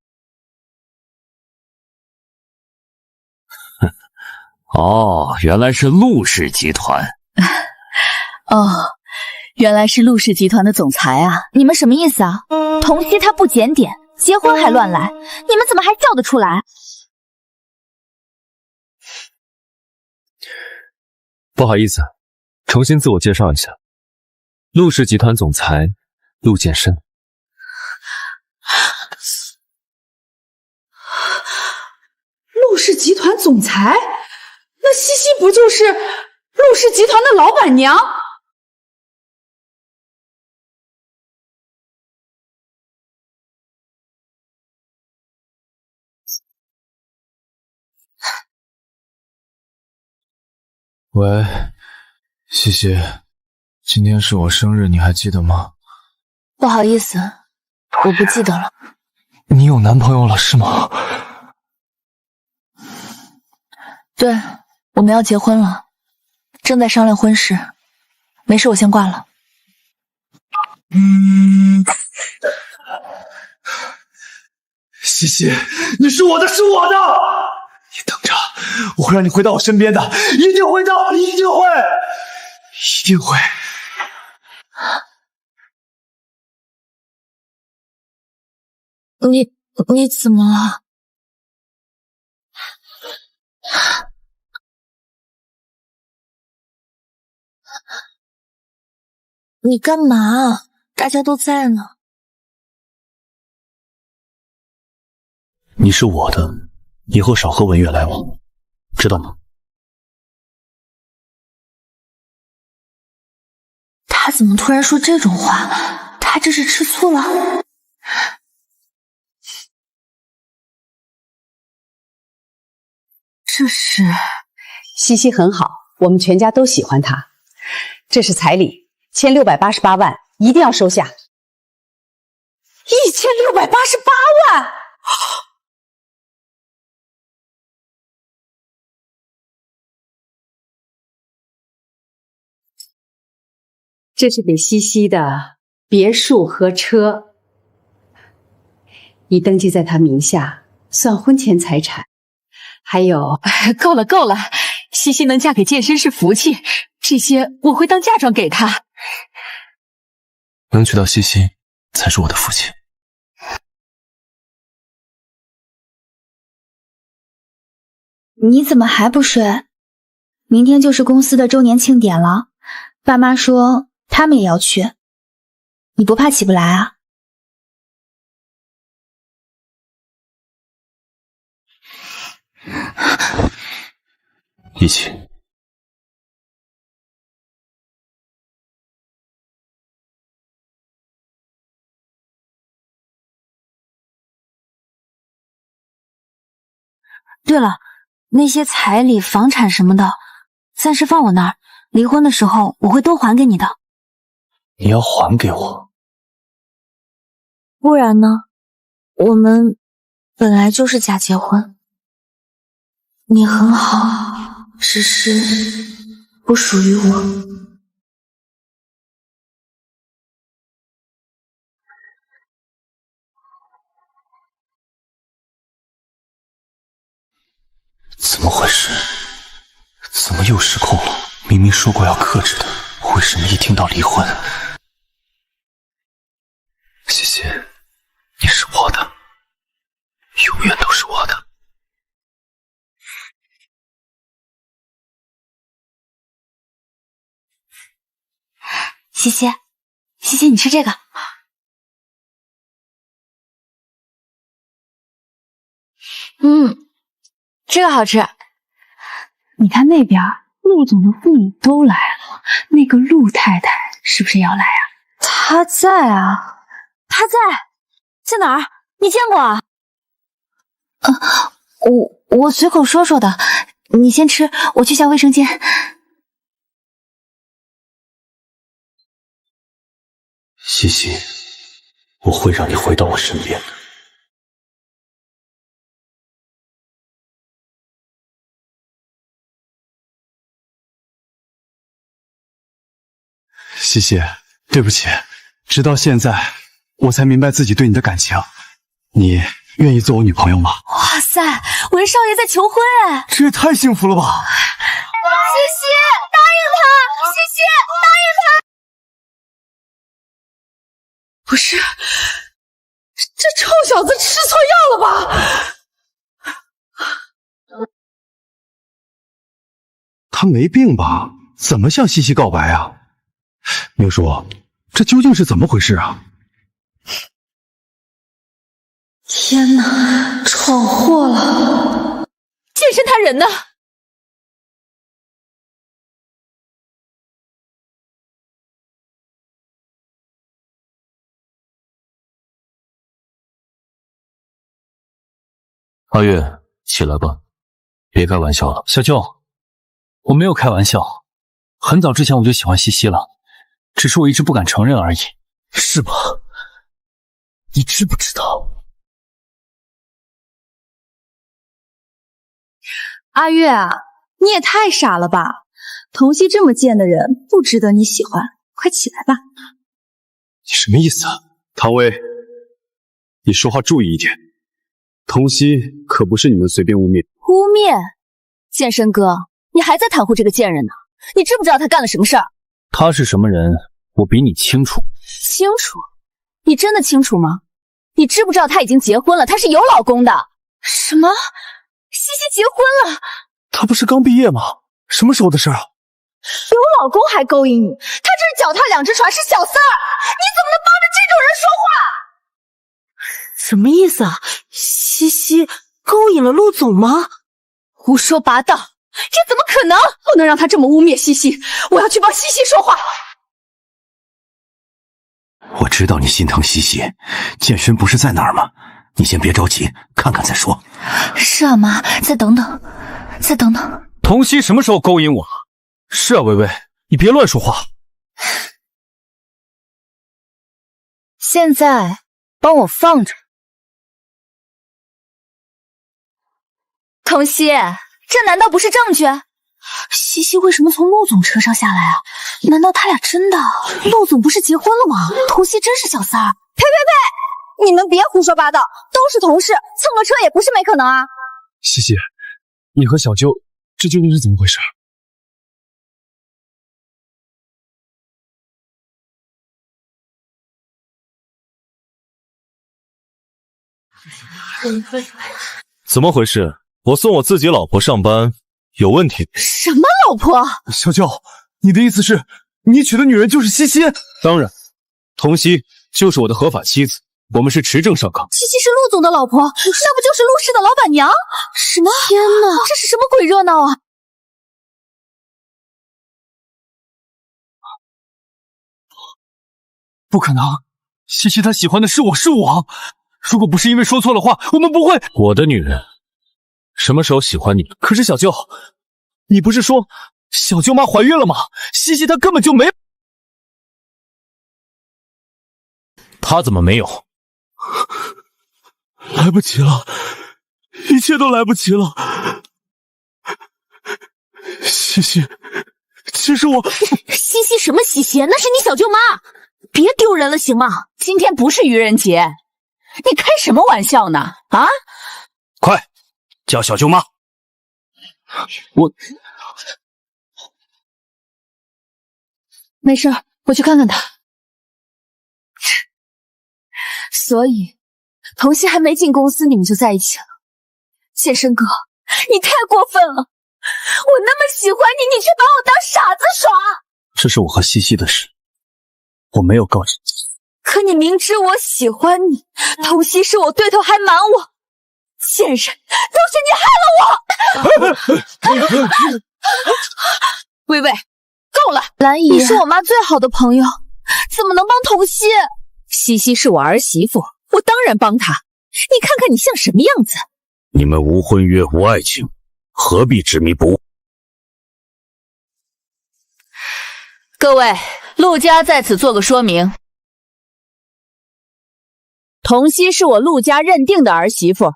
哦，原来是陆氏集团。哦，原来是陆氏集团的总裁啊！你们什么意思啊？童熙他不检点，结婚还乱来，你们怎么还叫得出来？不好意思，重新自我介绍一下，陆氏集团总裁陆健身。陆氏集团总裁？那西西不就是陆氏集团的老板娘？喂，西西，今天是我生日，你还记得吗？不好意思，我不记得了。你有男朋友了是吗？对，我们要结婚了，正在商量婚事。没事，我先挂了。西西，你是我的，是我的！你等着，我会让你回到我身边的，一定会的，一定会，一定会。你怎么了？你干嘛？大家都在呢。你是我的，以后少和文月来往，知道吗？他怎么突然说这种话？他这是吃醋了？这是西西很好，我们全家都喜欢她。这是彩礼，1688万，一定要收下。1688万！这是给西西的别墅和车，已登记在她名下，算婚前财产。还有，够了够了，西西能嫁给健身是福气，这些我会当嫁妆给她。能娶到西西才是我的福气。你怎么还不睡？明天就是公司的周年庆典了，爸妈说他们也要去，你不怕起不来啊？一起。对了，那些彩礼、房产什么的，暂时放我那儿，离婚的时候我会都还给你的。你要还给我？不然呢？我们本来就是假结婚。你很好，只是不属于我。怎么回事？怎么又失控了？明明说过要克制的，为什么一听到离婚？西西，你是我的，永远都是我的。西西，西西，你吃这个。这个好吃。你看那边，陆总的父母都来了，那个陆太太是不是要来啊？她在啊，她在哪儿？你见过啊？我随口说说的，你先吃，我去下卫生间。西西，我会让你回到我身边的。西西，对不起，直到现在我才明白自己对你的感情。你愿意做我女朋友吗？哇塞，文少爷在求婚哎！这也太幸福了吧！西西，答应他！西西，答应他！不是，这臭小子吃错药了吧？他没病吧？怎么向西西告白啊？明叔，这究竟是怎么回事啊？天哪，闯祸了！健身他人呢？阿月，起来吧，别开玩笑了。小舅，我没有开玩笑，很早之前我就喜欢西西了，只是我一直不敢承认而已。是吗？你知不知道？阿月啊，你也太傻了吧！童熙这么贱的人，不值得你喜欢。快起来吧！你什么意思啊？唐薇，你说话注意一点。童熙可不是你们随便污蔑。污蔑？健身哥，你还在袒护这个贱人呢？你知不知道他干了什么事儿？他是什么人，我比你清楚。清楚？你真的清楚吗？你知不知道他已经结婚了？他是有老公的。什么？西西结婚了？他不是刚毕业吗？什么时候的事啊？有老公还勾引你，他这是脚踏两只船，是小三儿！你怎么能帮着这种人说话？什么意思啊？西西勾引了陆总吗？胡说八道！这怎么可能？不能让他这么污蔑西西！我要去帮西西说话。我知道你心疼西西，健身不是在哪儿吗？你先别着急，看看再说。是啊，妈，再等等，再等等。童熙什么时候勾引我了？是啊，薇薇，你别乱说话。现在帮我放着。童熙，这难道不是证据？西西为什么从陆总车上下来啊？难道他俩真的？陆总不是结婚了吗？童熙真是小三儿？呸呸呸！你们别胡说八道，都是同事，蹭个车也不是没可能啊！西西，你和小舅这究竟是怎么回事？怎么回事？我送我自己老婆上班有问题？什么老婆？小舅，你的意思是你娶的女人就是西西？当然，童熙就是我的合法妻子，我们是持证上岗。西西是陆总的老婆，那不就是陆氏的老板娘？什么？天哪，这是什么鬼热闹啊！不可能，西西她喜欢的是我，是我。如果不是因为说错了话，我们不会。我的女人什么时候喜欢你了？可是小舅，你不是说小舅妈怀孕了吗？西西她根本就没……她怎么没有？来不及了，一切都来不及了。西西，其实我……西西什么西西？那是你小舅妈，别丢人了行吗？今天不是愚人节，你开什么玩笑呢？啊！快叫小舅妈！我没事，我去看看她。所以，童熙还没进公司，你们就在一起了。剑生哥，你太过分了！我那么喜欢你，你却把我当傻子耍。这是我和西西的事，我没有告知。可你明知我喜欢你，童熙是我对头还瞒我，贱人，都是你害了我！薇薇，够了！兰姨，你是我妈最好的朋友，怎么能帮童熙？西西是我儿媳妇，我当然帮她。你看看你像什么样子？你们无婚约无爱情，何必执迷不悟？各位，陆家在此做个说明。童熙是我陆家认定的儿媳妇，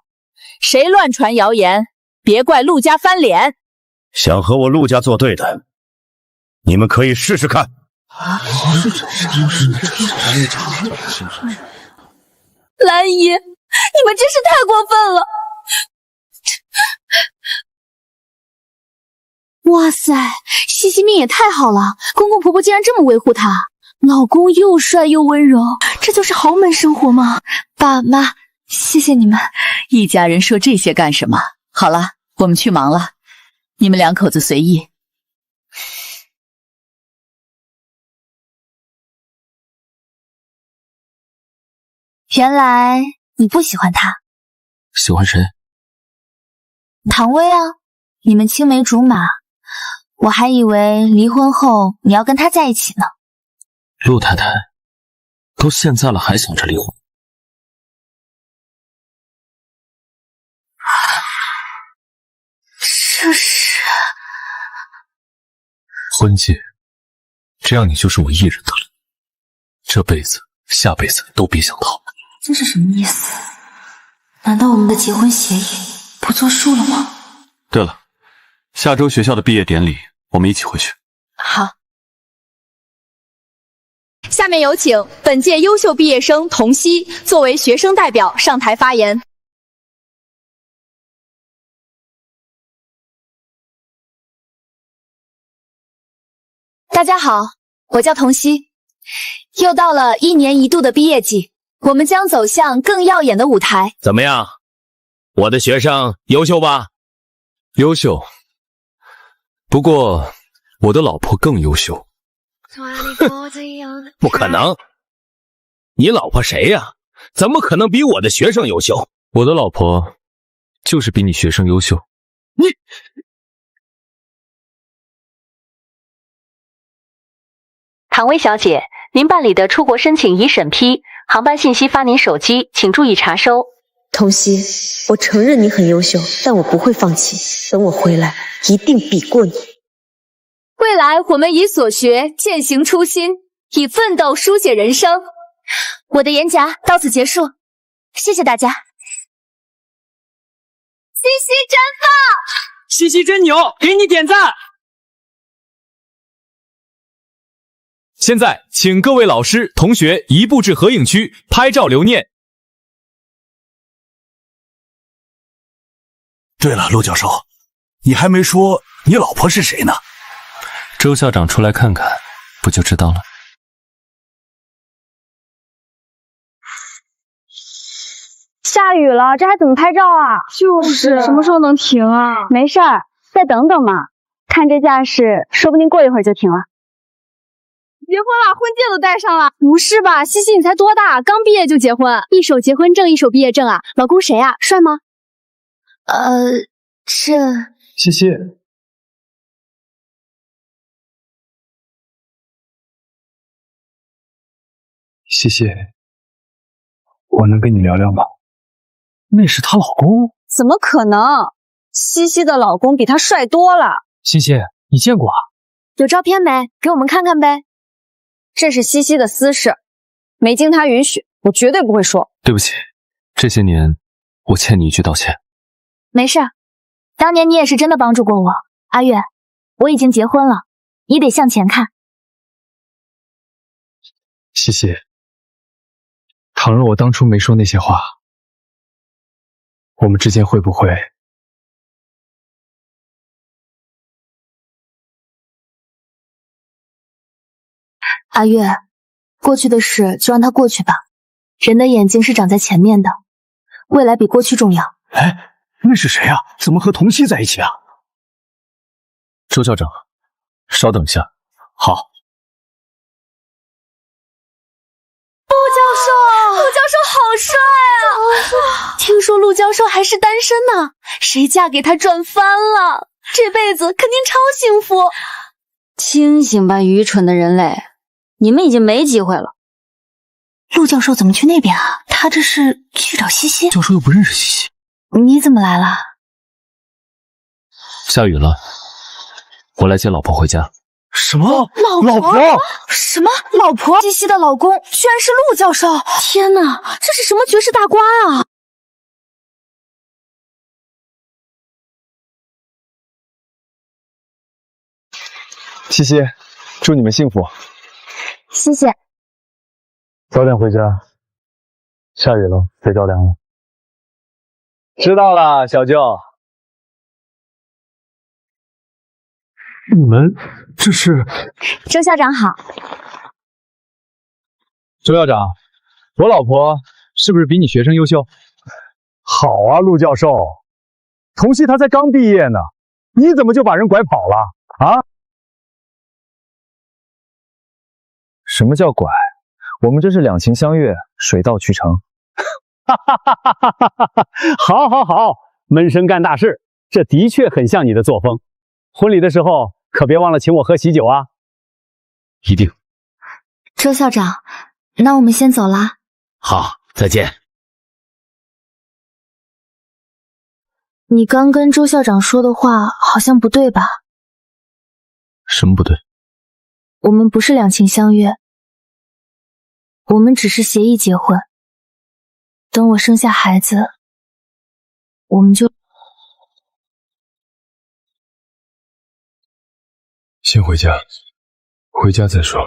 谁乱传谣言，别怪陆家翻脸。想和我陆家作对的，你们可以试试看。兰姨，你们真是太过分了！哇塞，西西命也太好了，公公婆婆竟然这么维护她，老公又帅又温柔，这就是豪门生活吗？爸妈，谢谢你们。一家人说这些干什么？好了，我们去忙了，你们两口子随意。原来你不喜欢他。喜欢谁？唐薇啊，你们青梅竹马，我还以为离婚后你要跟他在一起呢。陆太太，都现在了还想着离婚？这是婚戒，这样你就是我一人的了，这辈子下辈子都别想逃。这是什么意思？难道我们的结婚协议不作数了吗？对了，下周学校的毕业典礼，我们一起回去。好。下面有请本届优秀毕业生童熙作为学生代表上台发言。大家好，我叫童熙。又到了1年1度的毕业季，我们将走向更耀眼的舞台。怎么样？我的学生优秀吧？优秀。不过，我的老婆更优秀。不可能！你老婆谁呀？怎么可能比我的学生优秀？我的老婆就是比你学生优秀。你唐薇小姐，您办理的出国申请已审批，航班信息发您手机，请注意查收。童熙，我承认你很优秀，但我不会放弃。等我回来，一定比过你。未来我们以所学践行初心，以奋斗书写人生。我的演讲到此结束，谢谢大家。西西真棒，西西真牛，给你点赞。现在，请各位老师、同学移步至合影区拍照留念。对了，陆教授，你还没说你老婆是谁呢？周校长出来看看，不就知道了？下雨了，这还怎么拍照啊？就是什么时候能停啊？没事儿，再等等嘛。看这架势，说不定过一会儿就停了。结婚了，婚戒都戴上了。不是吧，西西你才多大，刚毕业就结婚？一手结婚证，一手毕业证啊？老公谁啊？帅吗？西西，西西，我能跟你聊聊吗？那是她老公？怎么可能？西西的老公比她帅多了。西西，你见过啊？有照片没？给我们看看呗。这是西西的私事，没经她允许，我绝对不会说。对不起，这些年我欠你一句道歉。没事，当年你也是真的帮助过我。阿月，我已经结婚了，你得向前看。西西，倘若我当初没说那些话，我们之间会不会……阿月，过去的事就让它过去吧。人的眼睛是长在前面的，未来比过去重要。哎，那是谁啊？怎么和童曦在一起啊？周校长，稍等一下。好。陆教授好帅啊！听说陆教授还是单身呢，谁嫁给他赚翻了，这辈子肯定超幸福。清醒吧，愚蠢的人类，你们已经没机会了。陆教授怎么去那边啊？他这是去找西西？教授又不认识西西，你怎么来了？下雨了，我来接老婆回家。什么？老婆？什么老婆？西西的老公居然是陆教授！天哪，这是什么绝世大瓜啊！西西，祝你们幸福。谢谢。早点回家，下雨了，别着凉了。知道了，小舅。你们这是？周校长好。周校长，我老婆是不是比你学生优秀？好啊，陆教授，童曦她才刚毕业呢，你怎么就把人拐跑了啊？什么叫拐？我们这是两情相悦，水到渠成。哈哈哈哈哈哈！好，好，好，闷声干大事，这的确很像你的作风。婚礼的时候可别忘了请我喝喜酒啊！一定。周校长，那我们先走啦。好，再见。你刚跟周校长说的话好像不对吧？什么不对？我们不是两情相悦，我们只是协议结婚。等我生下孩子，我们就……先回家，回家再说。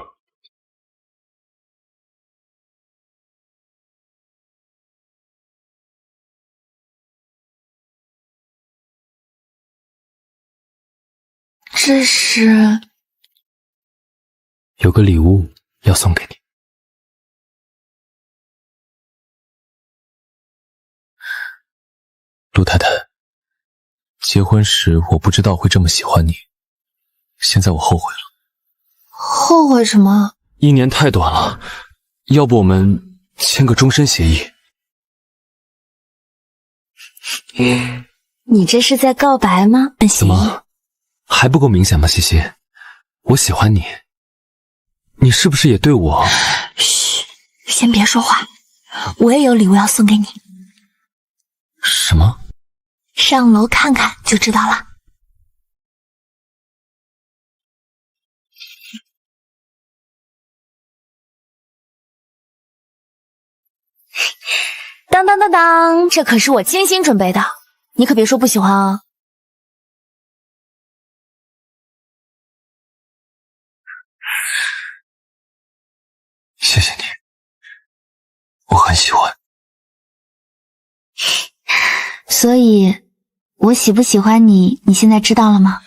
这是……有个礼物要送给你。陆太太，结婚时我不知道会这么喜欢你，现在我后悔了。后悔什么？1年太短了，要不我们签个终身协议？你这是在告白吗？怎么，还不够明显吗？西西，我喜欢你，你是不是也对我……嘘，先别说话，我也有礼物要送给你。什么？上楼看看就知道了。当当当当，这可是我精心准备的，你可别说不喜欢啊。谢谢你，我很喜欢。所以，我喜不喜欢你，你现在知道了吗？